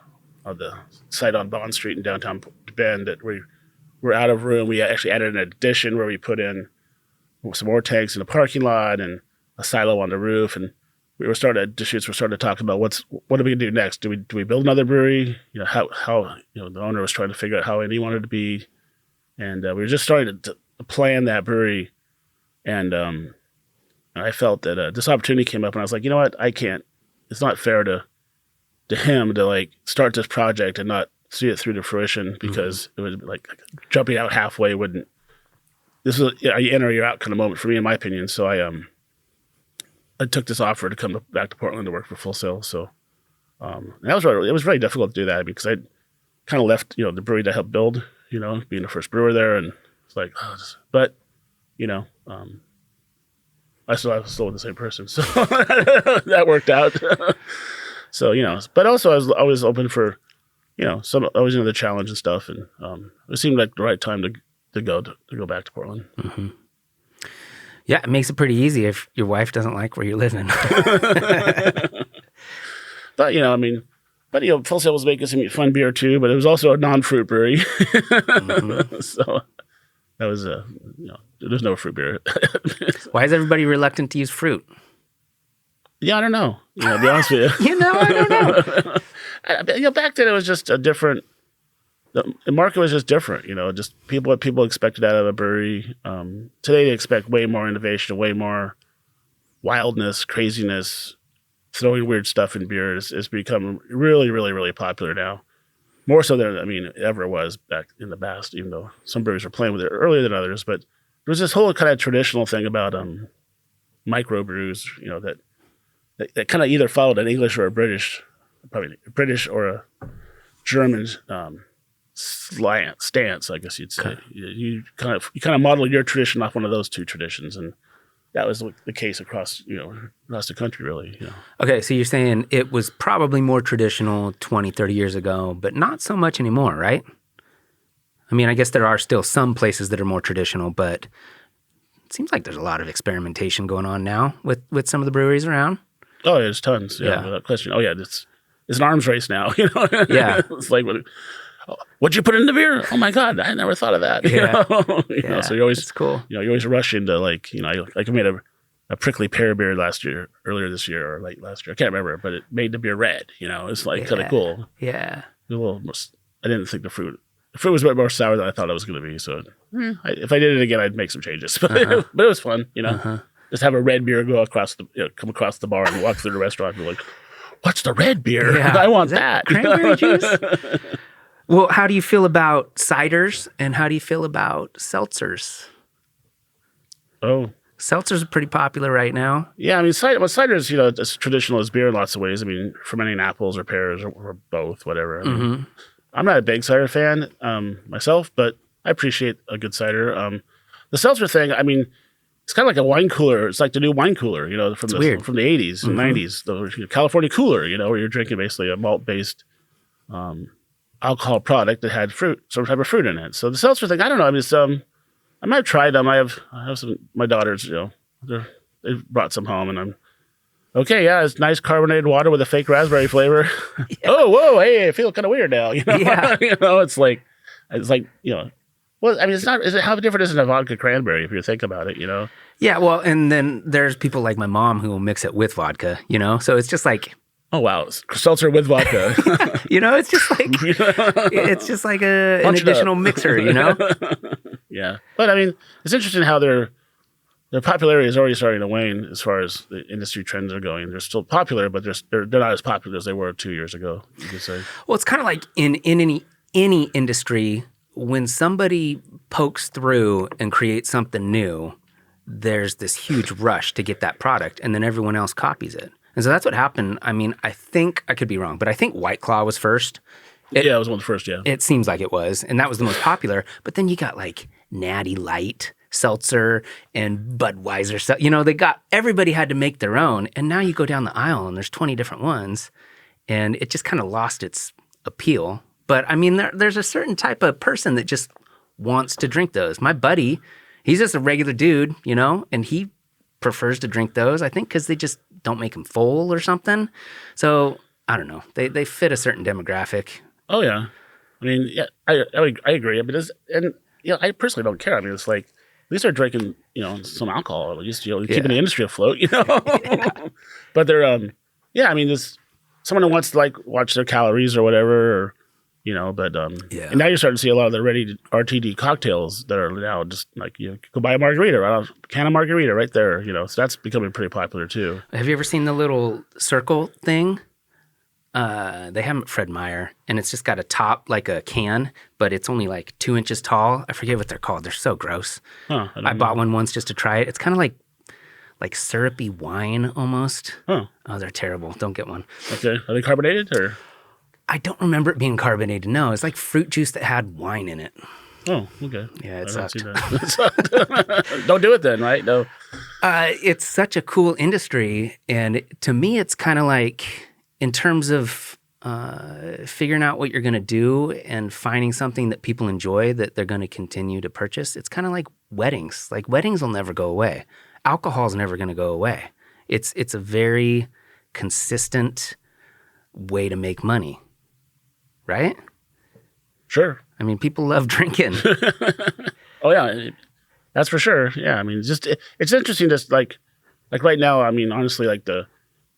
the site on Bond Street in downtown Bend that we were out of room. We actually added an addition where we put in some more tanks in the parking lot and a silo on the roof. And we were starting to talk about what are we gonna do next? Do we build another brewery? How the owner was trying to figure out how he wanted to be, and we were just starting to plan that brewery. And I felt that this opportunity came up, and I was like, you know what, I can't. It's not fair to him to start this project and not see it through to fruition, because it was like jumping out halfway wouldn't. This was you enter or you're out kind of moment for me, in my opinion. So I took this offer to come back to Portland to work for Full Sail. So it was really difficult to do that, because I kind of left the brewery to help build, being the first brewer there, and it's like, but I was still with the same person, so that worked out. So but also I was always open for always the challenge and stuff, and it seemed like the right time to go back to Portland. Mm-hmm. Yeah, it makes it pretty easy if your wife doesn't like where you're living. But Full Sail was making some fun beer too, but it was also a non-fruit brewery. Mm-hmm. So that was there's no fruit beer. Why is everybody reluctant to use fruit? Yeah, I don't know. To be honest with you. I don't know. Back then it was just a different. The market was just different. Just what people expected out of a brewery. Today they expect way more innovation, way more wildness, craziness, throwing weird stuff in beer is become really, really, really popular now. More so than it ever was back in the past. Even though some breweries were playing with it earlier than others, but there was this whole kind of traditional thing about microbrews. That kind of either followed an English or a British, probably a British or a German stance, I guess you'd say. Okay. You kind of model your tradition off one of those two traditions, and that was the case across the country, really. Okay, so you're saying it was probably more traditional 20, 30 years ago, but not so much anymore, right? I guess there are still some places that are more traditional, but it seems like there's a lot of experimentation going on now with some of the breweries around. Oh, yeah, there's tons. Yeah, without question. Oh, yeah, it's an arms race now. Yeah, it's like what'd you put in the beer? Oh my God, I never thought of that. Yeah, so you always it's cool. You always rush into I made a prickly pear beer earlier this year or late last year. I can't remember, but it made the beer red. It's like kind of cool. Yeah, a little more, I didn't think the fruit was a bit more sour than I thought it was going to be. So if I did it again, I'd make some changes. But it was fun. Just have a red beer go come across the bar and walk through the restaurant and be like, what's the red beer? Yeah. I want that. Cranberry juice? Well, how do you feel about ciders and how do you feel about seltzers? Oh. Seltzers are pretty popular right now. Yeah, cider is, as traditional as beer in lots of ways. Fermenting apples or pears or both, whatever. I'm not a big cider fan myself, but I appreciate a good cider. The seltzer thing, it's kind of like a wine cooler. It's like the new wine cooler, from the 80s and 90s, the California cooler, where you're drinking basically a malt-based alcohol product that had some type of fruit in it. So the seltzer thing, I don't know. I might have tried them. I have some. My daughters, they brought some home, and I'm okay. Yeah, it's nice carbonated water with a fake raspberry flavor. Yeah. Oh, whoa, hey, I feel kind of weird now. Yeah. It's like. Well, it's not. Is it how different is it a vodka cranberry if you think about it? Yeah, well, and then there's people like my mom who will mix it with vodka. So it's just like. Oh wow, seltzer with vodka. It's just like an additional mixer. Yeah, but it's interesting how their popularity is already starting to wane as far as the industry trends are going. They're still popular, but they're not as popular as they were 2 years ago. You could say. Well, it's kind of like in any industry. When somebody pokes through and creates something new, there's this huge rush to get that product, and then everyone else copies it. And so that's what happened. I think, I could be wrong, but I think White Claw was first. It was one of the first, yeah. It seems like it was, and that was the most popular. But then you got like Natty Light, Seltzer, and Budweiser. Everybody had to make their own, and now you go down the aisle and there's 20 different ones, and it just kind of lost its appeal. But there's a certain type of person that just wants to drink those. My buddy, he's just a regular dude, and he prefers to drink those, I think, because they just don't make him full or something. So, I don't know. They fit a certain demographic. Oh, yeah. I agree. I personally don't care. It's like, at least they're drinking, some alcohol, at least, keeping the industry afloat, Yeah. But they're, there's someone who wants to, watch their calories or whatever, or, and now you're starting to see a lot of the ready RTD cocktails that are now just you go buy a margarita, right? A can of margarita right there, so that's becoming pretty popular too. Have you ever seen the little circle thing? They have them at Fred Meyer, and it's just got a top like a can, but it's only like 2 inches tall. I forget what they're called. They're so gross. I bought one once just to try it. It's kind of like syrupy wine almost. Oh, they're terrible. Don't get one. Okay. Are they carbonated or? I don't remember it being carbonated. No, it's like fruit juice that had wine in it. Oh, okay. Yeah, it sucked. Don't do it then, right? No. It's such a cool industry, and to me, it's kind of like in terms of figuring out what you're going to do and finding something that people enjoy that they're going to continue to purchase. It's kind of like weddings. Like weddings will never go away. Alcohol's never going to go away. It's a very consistent way to make money, right? Sure. I mean, people love drinking. Oh yeah, that's for sure. Yeah, I mean, it's interesting. Just like right now, I mean, honestly, like the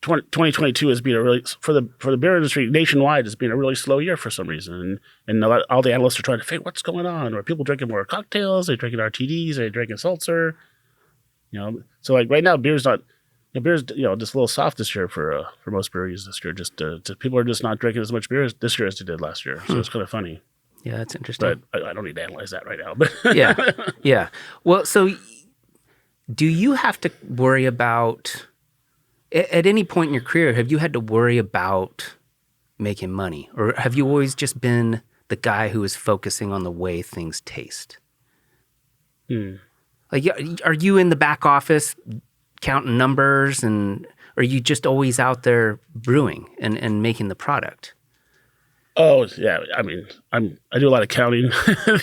2022 has been a really for the beer industry nationwide has been a really slow year for some reason, and all the analysts are trying to figure what's going on. Are people drinking more cocktails? Are they drinking RTDs? Are they drinking seltzer? So like right now, beer's just a little soft this year for most breweries this year. Just people are just not drinking as much beer this year as they did last year. So it's kind of funny. Yeah, that's interesting. But I don't need to analyze that right now. But yeah. Well, so do you have to worry about, at any point in your career, have you had to worry about making money? Or have you always just been the guy who is focusing on the way things taste? Like, are you in the back office counting numbers, and are you just always out there brewing and making the product? Oh yeah, I mean, I do a lot of counting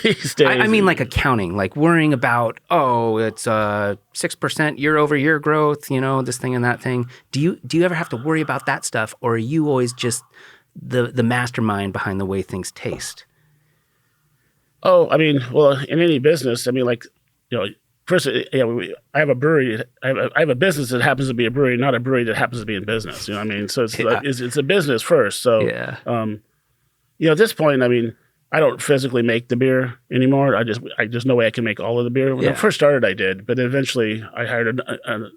these days. I mean, like accounting, like worrying about, it's 6% year-over-year growth, this thing and that thing. Do you ever have to worry about that stuff, or are you always just the mastermind behind the way things taste? Oh, I mean, well, in any business, I mean, like, first, I have a brewery. I have a business that happens to be a brewery, not a brewery that happens to be in business. You know what I mean? So it's a business first. So yeah. At this point, I mean, I don't physically make the beer anymore. There's no way I can make all of the beer. When I first started, I did, but eventually I hired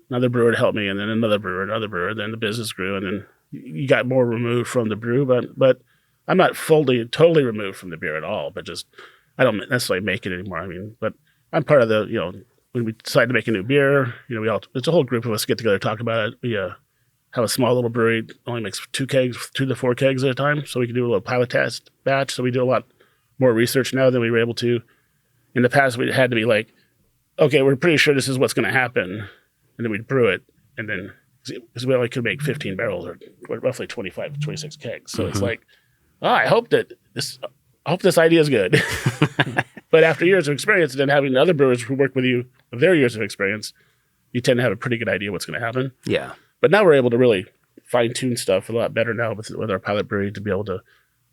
another brewer to help me, and then another brewer, then the business grew, and then you got more removed from the brew. But I'm not totally removed from the beer at all. But just I don't necessarily make it anymore. I mean, but I'm part of the when we decide to make a new beer, it's a whole group of us get together, talk about it. We have a small little brewery, only makes 2 to 4 kegs at a time. So we can do a little pilot test batch. So we do a lot more research now than we were able to. In the past, we had to be like, okay, we're pretty sure this is what's going to happen. And then we'd brew it. And then, because we only could make 15 barrels or roughly 25 to 26 kegs. So it's like, I hope this idea is good. But after years of experience and then having other brewers who work with you with their years of experience, you tend to have a pretty good idea what's going to happen. Yeah. But now we're able to really fine-tune stuff a lot better now with our pilot brewery to be able to,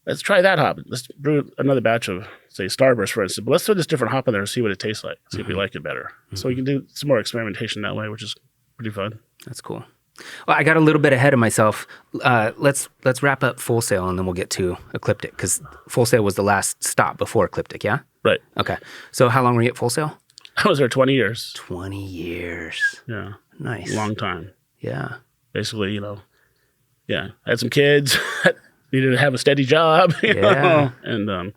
let's try that hop. Let's brew another batch of, say, Starburst, for instance. But let's throw this different hop in there and see what it tastes like, see if we like it better. So we can do some more experimentation that way, which is pretty fun. That's cool. Well, I got a little bit ahead of myself. Let's wrap up Full Sail, and then we'll get to Ecliptic, because Full Sail was the last stop before Ecliptic, yeah? Right. Okay. So how long were you at Full Sail? I was there 20 years. 20 years. Yeah. Nice. Long time. Yeah. Basically, I had some kids, needed to have a steady job, Yeah. And I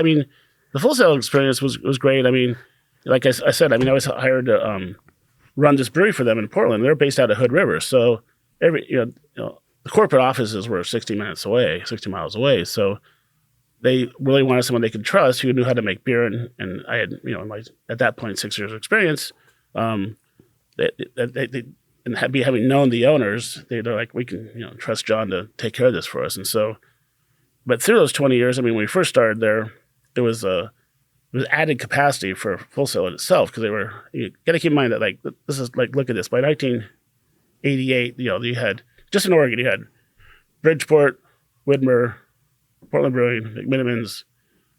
mean, the Full Sail experience was great. I mean, like I said, I was hired to run this brewery for them in Portland. They're based out of Hood River, so the corporate offices were 60 miles away. So they really wanted someone they could trust who knew how to make beer, and I had at that point 6 years of experience. And having known the owners, they're like, we can trust John to take care of this for us. And so, but through those 20 years, I mean, when we first started there was added capacity for Full Sail in itself, because you got to keep in mind that this is look at this, by 1988, you had just in Oregon, you had Bridgeport, Widmer, Portland Brewing, McMenamins,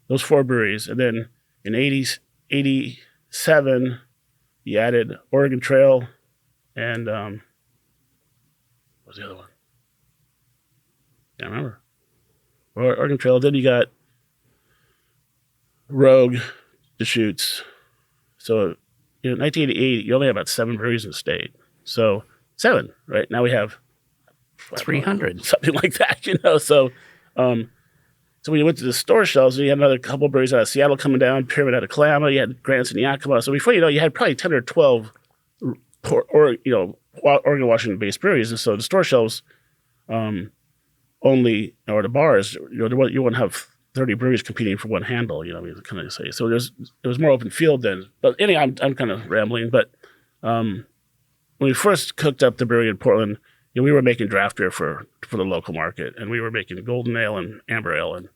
those 4 breweries, and then in 87 you added Oregon Trail. And what was the other one? Can't remember. Oregon Trail. Then you got Rogue, Deschutes. So in 1988, you only have about 7 breweries in the state. So 7, right? Now we have 300, something like that. So when you went to the store shelves, you had another couple breweries out of Seattle coming down, Pyramid out of Kalama, you had Grants and Yakima. So before you had probably 10 or 12 Oregon, Washington-based breweries, and so the store shelves only, or the bars, you wouldn't have 30 breweries competing for one handle. Kind of say. So it was more open field then. But anyway, I'm kind of rambling. But when we first cooked up the brewery in Portland, we were making draft beer for the local market, and we were making golden ale and amber ale and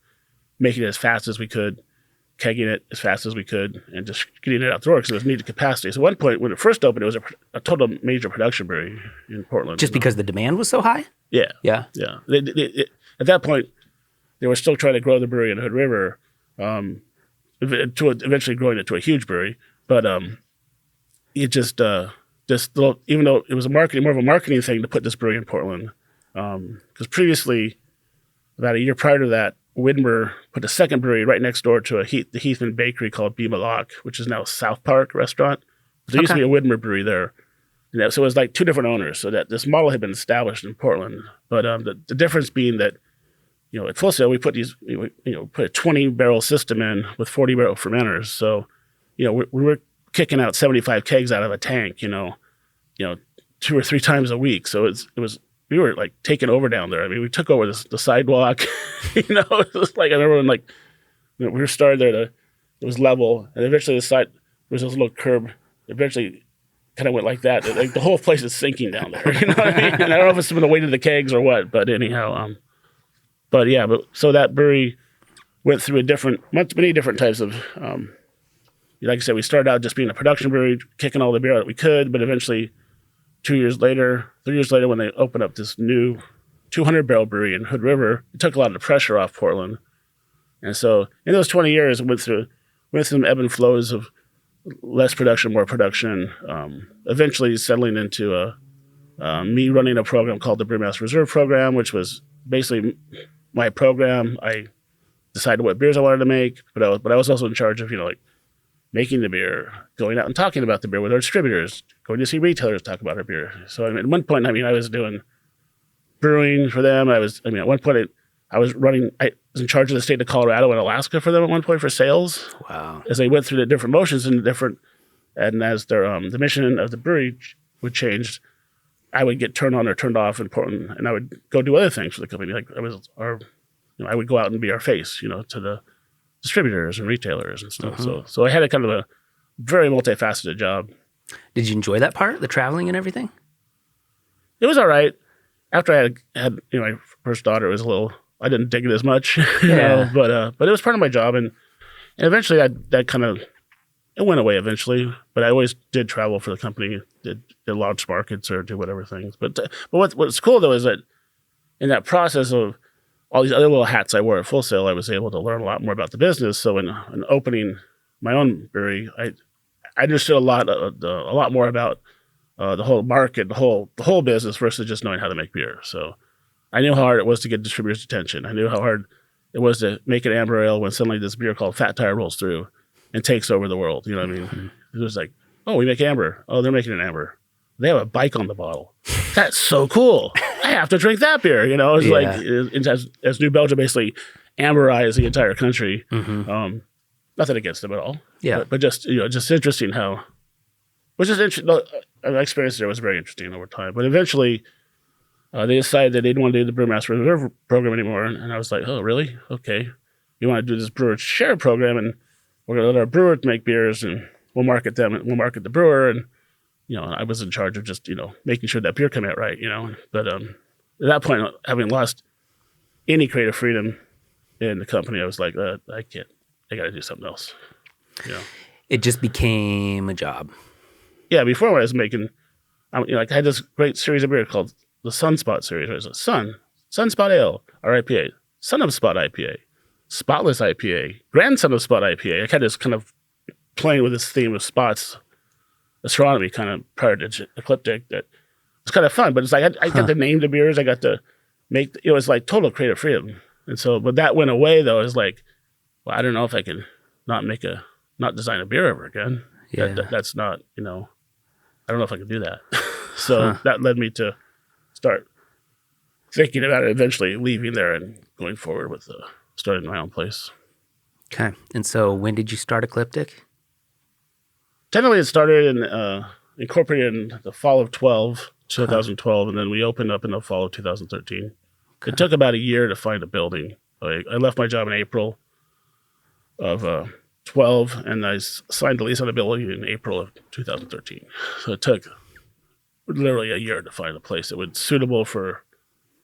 making it as fast as we could, kegging it as fast as we could, and just getting it out the door because it was needed capacity. So at one point, when it first opened, it was a total major production brewery in Portland. Just because the demand was so high? Yeah. Yeah. Yeah. At that point, they were still trying to grow the brewery in Hood River, to eventually growing it to a huge brewery. But it just even though it was more of a marketing thing to put this brewery in Portland, because previously, about a year prior to that, Widmer put a second brewery right next door to the Heathman Bakery called Be Malak, which is now South Park Restaurant. There used to be a Widmer brewery there. So it was like two different owners. So that this model had been established in Portland. But the difference being that, at Full Sail, we put put a 20-barrel system in with 40-barrel fermenters. So, we were kicking out 75 kegs out of a tank, 2 or 3 times a week. So we were like taking over down there. I mean, we took over the sidewalk. It was like I remember when we were started there. It was level, and eventually there was this little curb. Eventually, kind of went like that. Like the whole place is sinking down there. You know what I mean? And I don't know if it's some of the weight of the kegs or what, but anyhow, so that brewery went through many different types of. Like I said, we started out just being a production brewery, kicking all the beer out that we could, but eventually. 3 years later, when they opened up this new 200-barrel brewery in Hood River, it took a lot of the pressure off Portland. And so in those 20 years, it went through some ebb and flows of less production, more production, eventually settling into me running a program called the Brewmaster Reserve Program, which was basically my program. I decided what beers I wanted to make, but I was also in charge of, making the beer, going out and talking about the beer with our distributors, going to see retailers talk about our beer. So at one point, I was doing brewing for them. At one point, I was in charge of the state of Colorado and Alaska for them at one point for sales. Wow. As they went through the different motions and as their the mission of the brewery would change, I would get turned on or turned off in Portland, and I would go do other things for the company. Like I would go out and be our face, to the distributors and retailers and stuff. Mm-hmm. So I had a kind of a very multifaceted job. Did you enjoy that part, the traveling and everything? It was all right. After I had my first daughter, it was I didn't dig it as much, but it was part of my job, and eventually that kind of it went away eventually. But I always did travel for the company, did launch markets or do whatever things. But what's cool though is that in that process of all these other little hats I wore at Full Sail, I was able to learn a lot more about the business. So in opening my own brewery, I understood a lot more about the whole market, the whole business versus just knowing how to make beer. So I knew how hard it was to get distributors' attention. I knew how hard it was to make an amber ale when suddenly this beer called Fat Tire rolls through and takes over the world. You know what I mean? Mm-hmm. It was like, oh, we make amber. Oh, they're making an amber. They have a bike on the bottle. That's so cool. I have to drink that beer. It's as New Belgium basically amberized the entire country. Mm-hmm. Nothing against them at all. Yeah. But just interesting how, which is interesting. My experience there was very interesting over time. But eventually, they decided that they didn't want to do the Brewmaster Reserve program anymore. And I was like, oh, really? Okay. You want to do this brewer share program, and we're going to let our brewers make beers, and we'll market them, and we'll market the brewer. And I was in charge of just, making sure that beer came out right, But at that point, having lost any creative freedom in the company, I was like, I can't. I got to do something else. It just became a job. Yeah, before I was making, I had this great series of beer called the Sunspot series. It was Sunspot Ale, our IPA, Son of Spot IPA, Spotless IPA, Grandson of Spot IPA. I had this kind of playing with this theme of spots. Astronomy kind of prior to Ecliptic, that was kind of fun, but it's like I got to name the beers, I got to make, it was like total creative freedom. And so, but that went away though. It's like, well, I don't know if I can not design a beer ever again. Yeah. That's not, I don't know if I can do that. So that led me to start thinking about it, eventually leaving there and going forward with starting my own place. Okay. And so when did you start Ecliptic? Technically, it started incorporated in the fall of 2012, and then we opened up in the fall of 2013. Okay. It took about a year to find a building. I left my job in April of 12, and I signed the lease on the building in April of 2013. So it took literally a year to find a place that was suitable for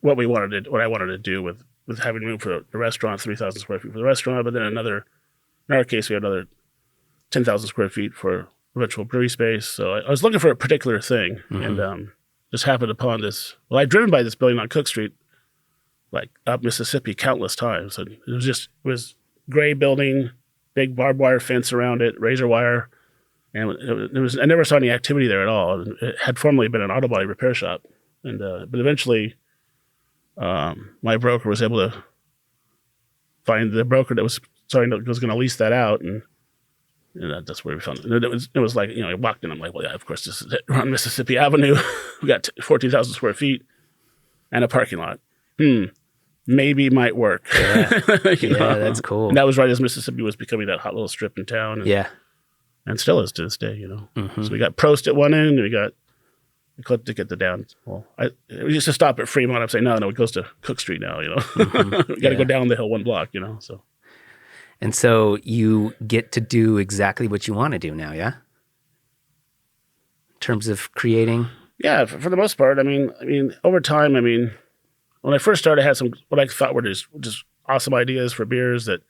what I wanted to do with having room for the restaurant, 3,000 square feet for the restaurant, but then in our case, we had another 10,000 square feet for eventual brewery space. So I was looking for a particular thing, and just happened upon this. Well, I'd driven by this building on Cook Street, like up Mississippi, countless times, and it was gray building, big barbed wire fence around it, razor wire, and I never saw any activity there at all. It had formerly been an auto body repair shop, and but eventually, my broker was able to find the broker that was going to lease that out, and that's where we found it. It was like, I walked in, I'm like, well, yeah, of course, this is it. We're on Mississippi Avenue. We got 14,000 square feet and a parking lot. Maybe might work. Yeah, that's cool. And that was right as Mississippi was becoming that hot little strip in town. And still is to this day, So we got Prost at one end, and we got Ecliptic at the down. Well, we used to stop at Fremont. I'm saying, no, it goes to Cook Street now, We got to go down the hill one block, so. And so you get to do exactly what you want to do now, yeah? In terms of creating? Yeah, for the most part. I mean, over time, when I first started, I had some what I thought were just awesome ideas for beers that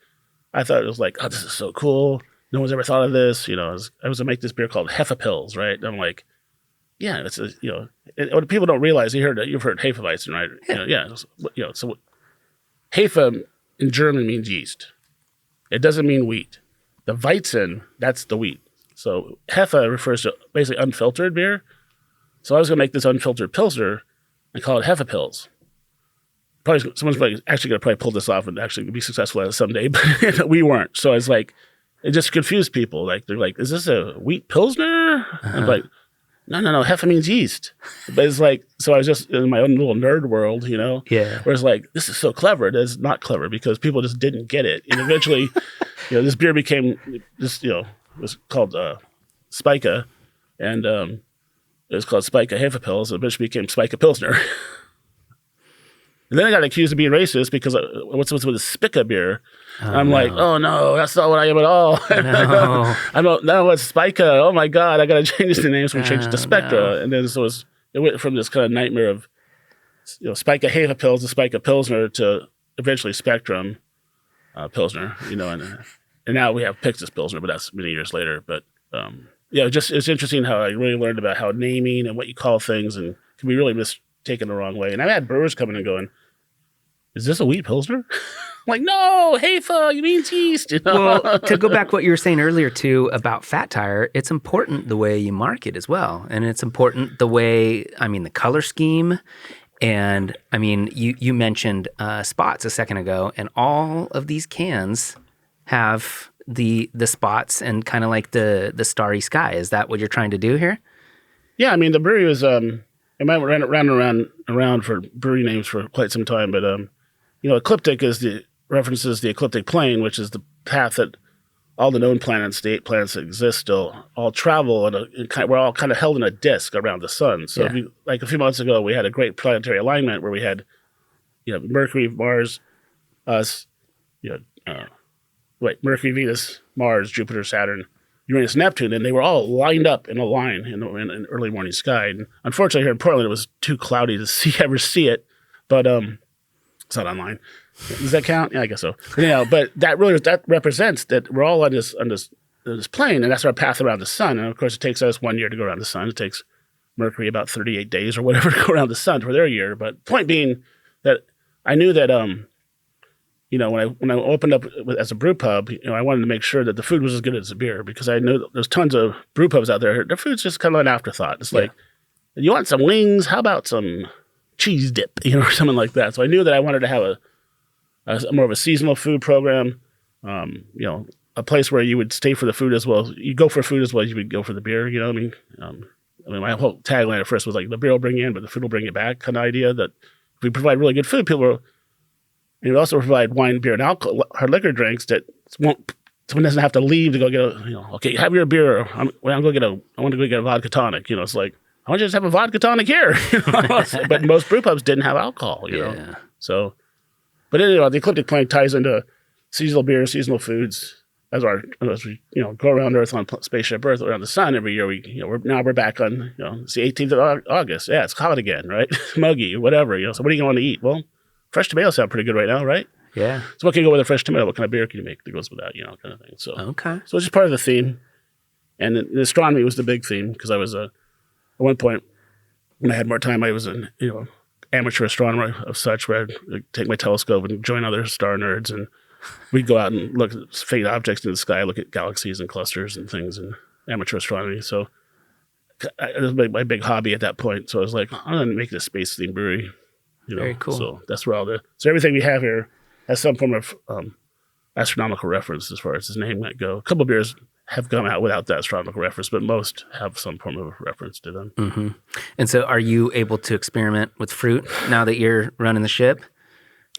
I thought it was like, oh, this is so cool. No one's ever thought of this. I was going to make this beer called Hefepils, right? And I'm like, yeah, it's what people don't realize. You've heard Hefeweizen, right? Yeah. So Hefe in German means yeast. It doesn't mean wheat. The Weizen, that's the wheat. So Hefe refers to basically unfiltered beer. So I was going to make this unfiltered Pilsner and call it Hefepils. Probably someone's actually going to pull this off and actually be successful at it someday, but we weren't. So it's like, it just confused people. Like, they're like, is this a wheat Pilsner? I'm like, no, Hefe means yeast. But it's like, so I was just in my own little nerd world, Yeah. Where it's like, this is so clever. It is not clever because people just didn't get it. And eventually, this beer became this, it was called Spica, and it was called Spica Hefepils, and eventually became Spica Pilsner. And then I got accused of being racist because what's with the Spica beer? I'm like, oh no, that's not what I am at all. No. It's Spica. Oh my God, I got to change the name, so we changed it to Spectra. No. And then it went from this kind of nightmare of Spica Hefepils to Spica Pilsner to eventually Spectrum Pilsner. And now we have Pixis Pilsner, but that's many years later. But it's interesting how I really learned about how naming and what you call things and can be really mistaken the wrong way. And I've had brewers coming and going, is this a wheat Pilsner? I'm like, no, Hefe, you mean yeast. Well, to go back what you were saying earlier, too, about Fat Tire, it's important the way you market as well. And it's important the way, the color scheme. And, you mentioned spots a second ago, and all of these cans have the spots and kind of like the starry sky. Is that what you're trying to do here? Yeah, the brewery was, I ran around for brewery names for quite some time, but Ecliptic references the ecliptic plane, which is the path that all the known planets, the 8 planets that exist still, all travel, and we're all kind of held in a disk around the sun. So like a few months ago, we had a great planetary alignment where we had, Mercury, Mars, us, Mercury, Venus, Mars, Jupiter, Saturn, Uranus, Neptune, and they were all lined up in a line in early morning sky. And unfortunately, here in Portland, it was too cloudy to ever see it, but it's not online. Does that count? Yeah, I guess so. But that represents that we're all on this plane, and that's our path around the sun. And of course, it takes us 1 year to go around the sun. It takes Mercury about 38 days or whatever to go around the sun for their year. But point being that I knew that when I opened up as a brew pub, I wanted to make sure that the food was as good as the beer, because I know there's tons of brew pubs out there. Their food's just kind of an afterthought. It's like, you want some wings? How about some cheese dip, or something like that. So I knew that I wanted to have a more of a seasonal food program, a place where you would stay for the food as well. You go for food as well as you would go for the beer. You know what I mean? My whole tagline at first was like, the beer will bring you in, but the food will bring you back kind of idea, that if we provide really good food, and we also provide wine, beer, and alcohol, hard liquor drinks that someone doesn't have to leave to go get okay, have your beer. I want to go get a vodka tonic. It's like, I want you to just have a vodka tonic here. But most brew pubs didn't have alcohol, know. So, but the Ecliptic Plank ties into seasonal beer, seasonal foods, as we go around Earth on spaceship Earth around the sun every year, we're back on it's the 18th of August. Yeah, it's hot again, right? Muggy, whatever. So what are you going to eat? Well, fresh tomatoes sound pretty good right now, right? Yeah. So what can you go with a fresh tomato? What kind of beer can you make that goes with that? Kind of thing. So okay. So it's just part of the theme, and the astronomy was the big theme because I was at one point when I had more time, I was an amateur astronomer of such where I'd take my telescope and join other star nerds, and we'd go out and look at faint objects in the sky, look at galaxies and clusters and things in amateur astronomy. So it was my big hobby at that point. So I was like, I'm going to make this space-themed brewery. Very cool. So that's where so everything we have here has some form of astronomical reference as far as his name might go. A couple of beers have come out without that astronomical reference, but most have some form of reference to them. Mm-hmm. And so are you able to experiment with fruit now that you're running the ship?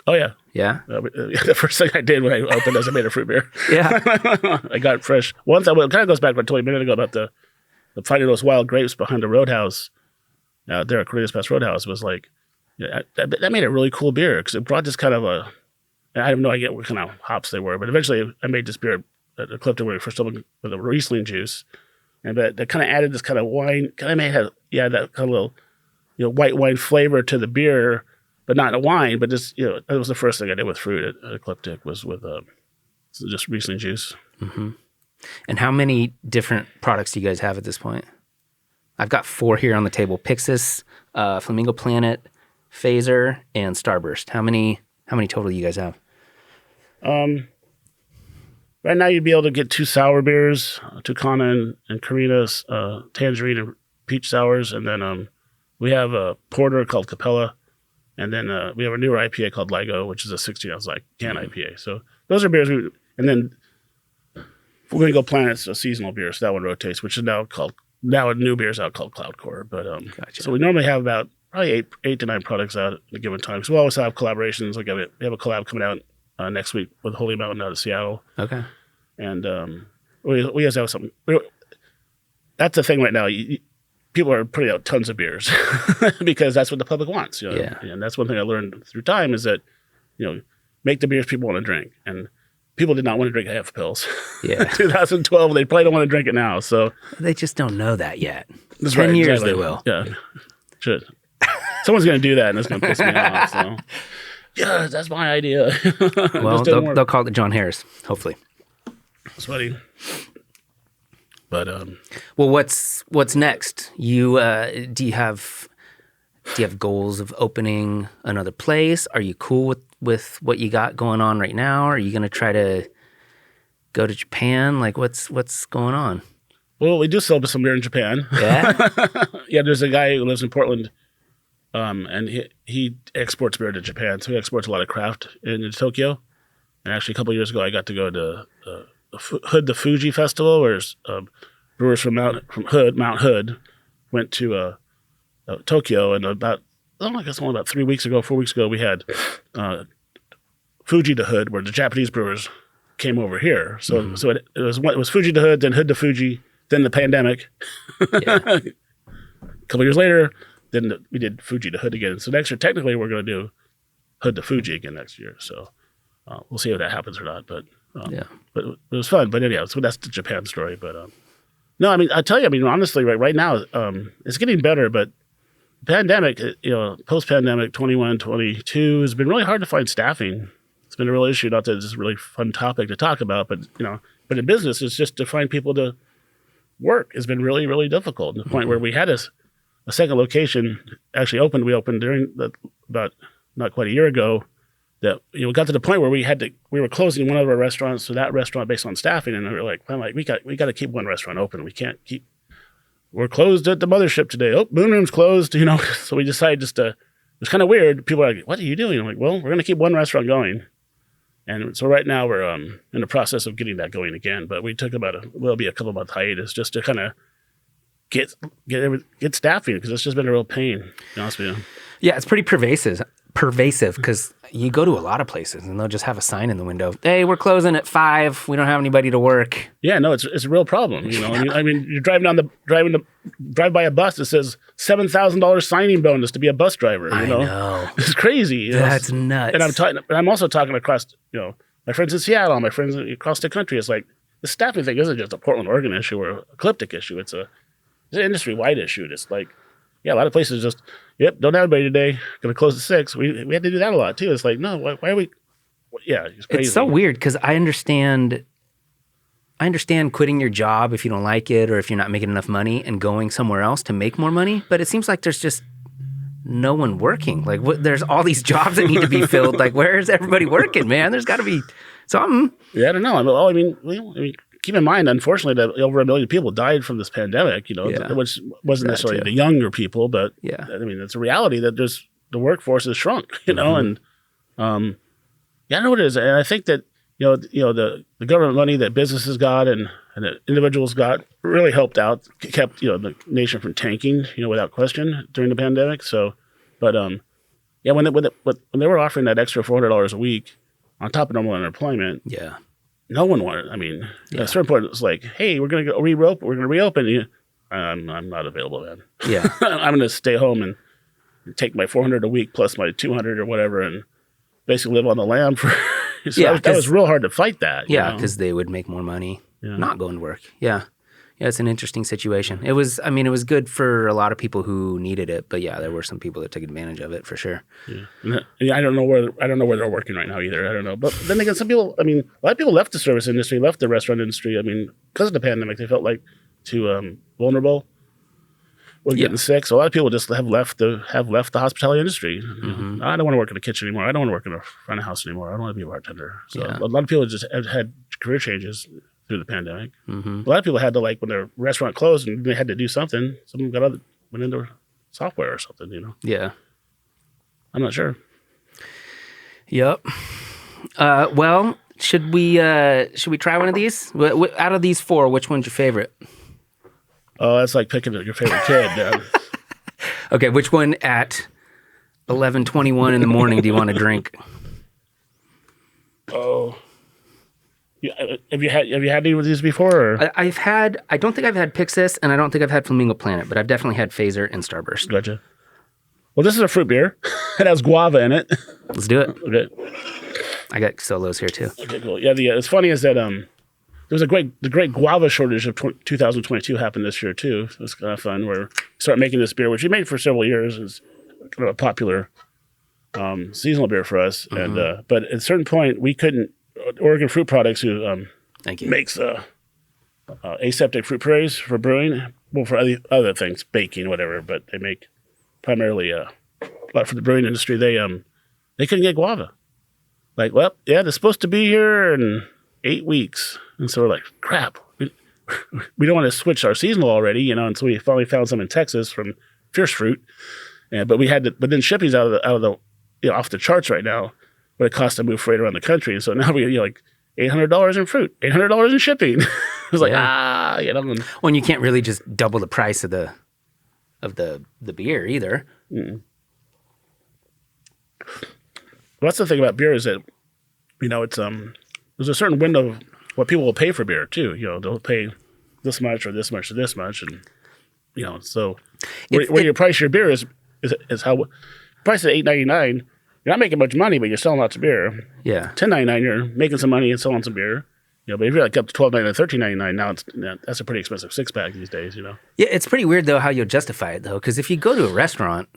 Oh, yeah. Yeah? The first thing I did when I opened was I made a fruit beer. Yeah. I got fresh. It kind of goes back to what I told you a minute ago about the finding those wild grapes behind the roadhouse. There at Cornelius Pass Roadhouse was like, that made a really cool beer because it brought this kind of I have no idea what kind of hops they were, but eventually I made this beer at Ecliptic Brewing first with a Riesling juice, and that kind of added this kind of wine, kind of that kind of little, white wine flavor to the beer, but not a wine, but just, that was the first thing I did with fruit at Ecliptic was with just Riesling juice. Mm-hmm. And how many different products do you guys have at this point? I've got 4 here on the table: Pixis, Flamingo Planet, Phaser, and Starburst. How many total do you guys have? Right now, you'd be able to get 2 sour beers, Tucana and Carina's tangerine and peach sours, and then we have a porter called Capella, and then we have a newer IPA called Lego, which is a 16-ounce can IPA. So those are beers. And then Flamingo Planet's a seasonal beer, so that one rotates, which is now a new beer's out called Cloudcore. But Gotcha. So we normally have about probably 8 to 9 products out at a given time. So we always have collaborations. We have a collab coming out next week with Holy Mountain out of Seattle. Okay. And we always have something. That's the thing right now. People are putting out tons of beers because that's what the public wants. Yeah. And that's one thing I learned through time is that, make the beers people want to drink. And people did not want to drink half pills. Yeah. 2012, they probably don't want to drink it now. So they just don't know that yet. That's 10 right, years exactly. they will. Yeah. Should. Someone's going to do that, and it's going to piss me off. So, yeah, that's my idea. Well, they'll call it John Harris, hopefully. Sweaty. But well, what's next? You do you have goals of opening another place? Are you cool with what you got going on right now? Are you going to try to go to Japan? Like, what's going on? Well, we do sell some beer in Japan. Yeah? Yeah, there's a guy who lives in Portland, and he exports beer to Japan. So he exports a lot of craft into Tokyo. And actually, a couple of years ago, I got to go to the Fuji Festival, where brewers from Mount Hood went to Tokyo. And I guess only about 4 weeks ago, we had Fuji to Hood, where the Japanese brewers came over here. So it was Fuji to Hood, then Hood to Fuji, then the pandemic. Yeah. A couple years later, then we did Fuji to Hood again. So next year, technically, we're going to do Hood to Fuji again next year. So we'll see if that happens or not. But but it was fun. But anyhow, so that's the Japan story. But no, I mean, I tell you, honestly, right now, it's getting better. But pandemic, post-pandemic, 21, 22, has been really hard to find staffing. It's been a real issue. Not that it's a really fun topic to talk about, but but in business, it's just to find people to work has been really, really difficult. To the point where we had a second location actually opened. We opened during about not quite a year ago. That we got to the point where we were closing one of our restaurants, so that restaurant based on staffing, and we were like, we got to keep one restaurant open. We can't keep. We're closed at the mothership today. Oh, Moon Room's closed. So we decided just to. It was kind of weird. People are like, "What are you doing?" I'm like, "Well, we're going to keep one restaurant going." And so right now we're in the process of getting that going again. But we took will be a couple month hiatus just to kind of get staffing because it's just been a real pain. To be honest with you. Yeah, it's pretty pervasive because you go to a lot of places and they'll just have a sign in the window. Hey, we're closing at 5. We don't have anybody to work. Yeah, no, it's a real problem. I mean, you're drive by a bus that says $7,000 signing bonus to be a bus driver. I know. It's crazy. That's nuts. And I'm also talking across, my friends in Seattle, my friends across the country. It's like the staffing thing isn't just a Portland, Oregon issue or Ecliptic issue. It's an industry-wide issue. It's like, yeah, a lot of places just, yep, don't have anybody today. Going to close at 6. We had to do that a lot too. It's like, no, why are we? Yeah, it's crazy. It's so weird because I understand quitting your job if you don't like it or if you're not making enough money and going somewhere else to make more money. But it seems like there's just no one working. Like, there's all these jobs that need to be filled. Like, where is everybody working, man? There's got to be something. Yeah, I don't know. I mean, keep in mind, unfortunately, that over 1 million people died from this pandemic, which wasn't necessarily the younger people, but I mean, it's a reality that the workforce has shrunk, and I don't know what it is. And I think that, the government money that businesses got and that individuals got really helped out, kept, the nation from tanking, without question during the pandemic. So, but, when they were offering that extra $400 a week on top of normal unemployment, no one wanted. I mean, at a certain point, it was like, hey, we're going to reopen. I'm not available, man. Yeah. I'm going to stay home and take my $400 a week plus my $200 or whatever and basically live on the lam for. So that was real hard to fight that. Yeah, because they would make more money not going to work. Yeah. Yeah, it's an interesting situation. It was good for a lot of people who needed it, but there were some people that took advantage of it for sure. Yeah. I don't know where they're working right now either. I don't know. But then again, some people, a lot of people left the service industry, left the restaurant industry. I mean, because of the pandemic, they felt like too vulnerable with getting sick. So a lot of people just have left the hospitality industry. I don't want to work in a kitchen anymore. I don't want to work in a front of house anymore. I don't want to be a bartender. So a lot of people just had career changes through the pandemic. A lot of people had to, like, when their restaurant closed and they had to do something, some of them went into software or something, Yeah. I'm not sure. Yep. Well, should we try one of these? Out of these 4, which one's your favorite? Oh, that's like picking your favorite kid. Okay, which one at 11:21 in the morning do you want to drink? Oh. Have you had any of these before? Or? I don't think I've had Pixis, and I don't think I've had Flamingo Planet, but I've definitely had Phaser and Starburst. Gotcha. Well, this is a fruit beer. It has guava in it. Let's do it. Okay. I got Solos here too. Okay, cool. Yeah, it's funny is that there was the great guava shortage of 2022 happened this year too. It was kind of fun where we started making this beer, which we made for several years. It's kind of a popular seasonal beer for us. And but at a certain point, we couldn't. Oregon Fruit Products, who makes aseptic fruit purees for brewing, well, for other things, baking, whatever. But they make primarily a lot for the brewing industry. They couldn't get guava. Like, well, yeah, they're supposed to be here in 8 weeks, and so we're like, crap. We don't want to switch our seasonal already, and so we finally found some in Texas from Fierce Fruit, but we had to. But then shipping's out of the off the charts right now. What it costs to move freight around the country. And so now we like $800 in fruit, $800 in shipping. It was like, Well, and you can't really just double the price of the beer either. Well, that's the thing about beer is that, it's there's a certain window of what people will pay for beer too. They'll pay this much or this much or this much. And, so where you price your beer is how price at $8.99. You're not making much money, but you're selling lots of beer. Yeah. $10.99, you're making some money and selling some beer. But if you're like up to $12.99, $13.99, now that's a pretty expensive 6-pack these days. Yeah, it's pretty weird though how you'll justify it though, because if you go to a restaurant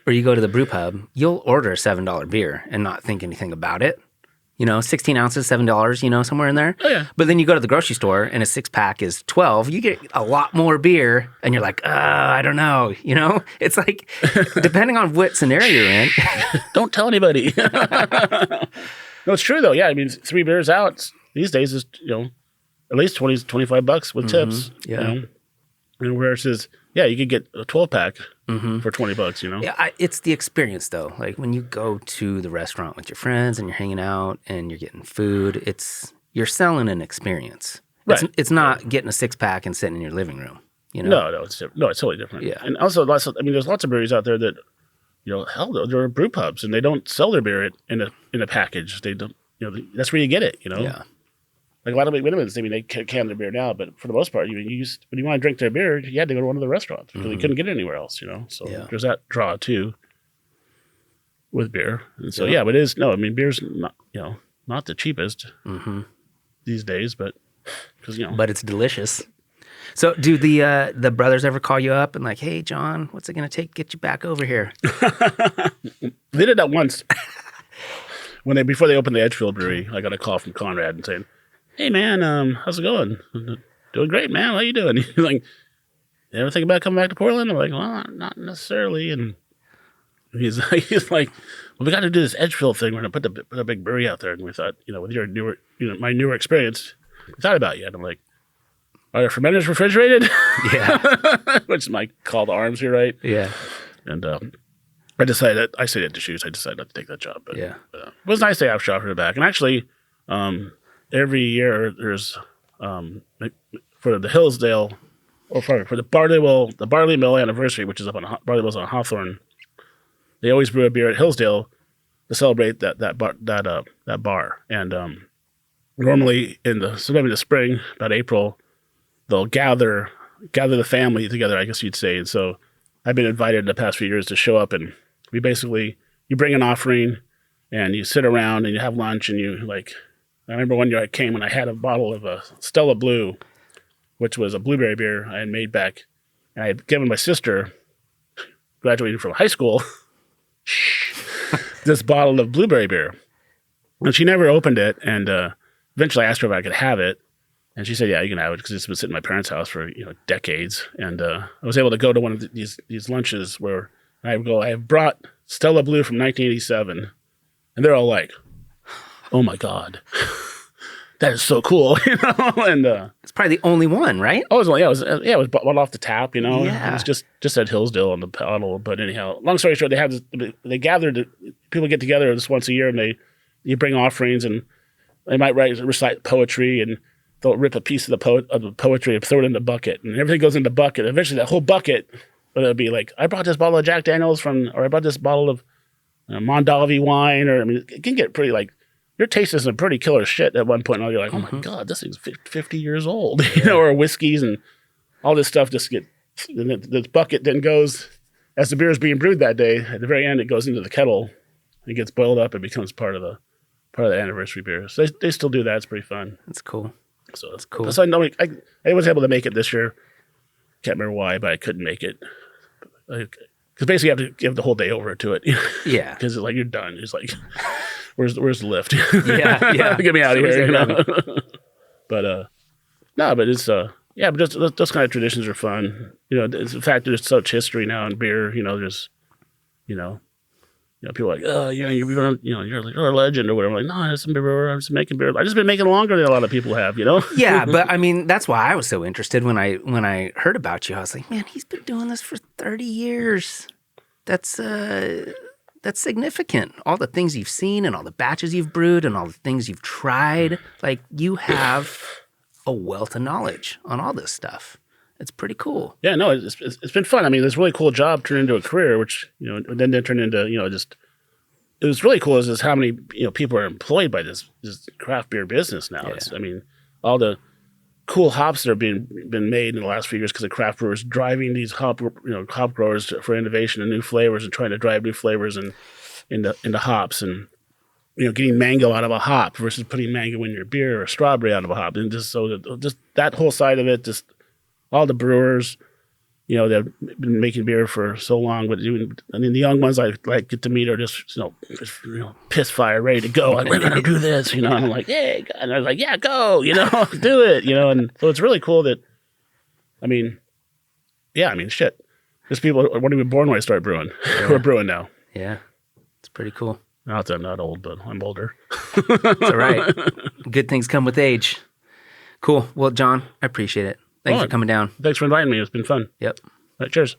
or you go to the brew pub, you'll order a $7 beer and not think anything about it. 16 ounces, $7, somewhere in there. Oh, yeah. But then you go to the grocery store and a 6-pack is $12. You get a lot more beer and you're like, I don't know. It's like, depending on what scenario you're in. Don't tell anybody. No, it's true though. Yeah. I mean, 3 beers out these days is, at least $20-$25 with tips. Yeah. And versus, you could get a 12-pack for $20, Yeah, it's the experience, though. Like, when you go to the restaurant with your friends and you're hanging out and you're getting food, you're selling an experience. Right. It's not getting a 6-pack and sitting in your living room, No, it's different. No, it's totally different. Yeah. And also, there's lots of breweries out there that, hell, there are brew pubs, and they don't sell their beer in a package. They don't, that's where you get it, Yeah. Like a lot of McMenamins, they can their beer now, but for the most part, when you want to drink their beer, you had to go to one of the restaurants because you couldn't get it anywhere else, So there's that draw too with beer. And so but it is beer's not not the cheapest these days, but because you know. But it's delicious. So, do the brothers ever call you up and like, hey, John, what's it gonna take to get you back over here? They did that once. Before they opened the Edgefield Brewery, I got a call from Conrad and saying, "Hey man, how's it going? Doing great, man. How you doing?" He's like, "You ever think about coming back to Portland?" I'm like, "Well, not necessarily." And he's like, "Well, we got to do this Edgefield thing. We're gonna put a big brewery out there." And we thought, with your newer, my newer experience, we thought about you. And I'm like, "Are your fermenters refrigerated?" Yeah. Which is my call to arms here, right? Yeah. And I stayed at Deschutes. I decided not to take that job. But, Yeah. It was nice to have Shopper back. And actually, every year there's for the Hillsdale, or for the Barley Mill anniversary, which is up on Barley Mill's on Hawthorne. They always brew a beer at Hillsdale to celebrate that bar. And normally sometime in the spring, about April, they'll gather the family together, I guess you'd say. And so I've been invited in the past few years to show up, and you bring an offering and you sit around and you have lunch, and I remember one year I came and I had a bottle of a Stella Blue, which was a blueberry beer I had made back, and I had given my sister, graduating from high school, this bottle of blueberry beer. And she never opened it, and eventually I asked her if I could have it. And she said, "Yeah, you can have it," because it's been sitting in my parents' house for decades. And I was able to go to one of these lunches where I have brought Stella Blue from 1987, and they're all like, "Oh my God, that is so cool!" And it's probably the only one, right? Oh, it was bought off the tap. Yeah. It was just at Hillsdale on the bottle. But anyhow, long story short, they gathered. People get together this once a year, and you bring offerings, and they might recite poetry, and they'll rip a piece of the poetry and throw it in the bucket, and everything goes in the bucket. Eventually, that whole bucket, whether it be like, I brought this bottle of Jack Daniels or I brought this bottle of Mondavi wine, it can get pretty your taste is some pretty killer shit at one point. And you're like, "Oh my God, this thing's 50 years old," or whiskeys and all this stuff just the bucket then goes, as the beer is being brewed that day, at the very end, it goes into the kettle, it gets boiled up and becomes part of the anniversary beer. So they still do that. It's pretty fun. That's cool. So that's cool. So I was able to make it this year. Can't remember why, but I couldn't make it. Because basically you have to give the whole day over to it. Yeah. Because you're done. It's like, where's the lift? Yeah. Get me out of here. But but it's but just those kind of traditions are fun. It's the fact there's such history now in beer. There's people are like, "Oh, you're a legend," or whatever. I'm like, "No, I'm just a brewer. I'm just making beer. I've just been making longer than a lot of people have." Yeah, but I mean, that's why I was so interested when I heard about you. I was like, "Man, he's been doing this for 30 years. That's significant. All the things you've seen, and all the batches you've brewed, and all the things you've tried. Like, you have a wealth of knowledge on all this stuff. It's pretty cool." Yeah, no, it's been fun. I mean, this really cool job turned into a career, which then turned into just. It was really cool is how many people are employed by this craft beer business now. Yeah. All the cool hops that are been made in the last few years because of craft brewers driving these hop growers for innovation and new flavors and trying to drive new flavors into hops, and getting mango out of a hop versus putting mango in your beer, or strawberry out of a hop, and just that whole side of it, just all the brewers. They've been making beer for so long, but the young ones I get to meet are just piss fire, ready to go. Like, we're gonna do this, And I'm like, "Yeah," and I was like, "Yeah, go, do it," And so it's really cool that, shit. There's people who weren't even born when I started brewing. Yeah. We're brewing now. Yeah, it's pretty cool. Not that I'm not old, but I'm older. It's all right. Good things come with age. Cool. Well, John, I appreciate it. Thanks for coming down. Thanks for inviting me. It's been fun. Yep. All right, cheers.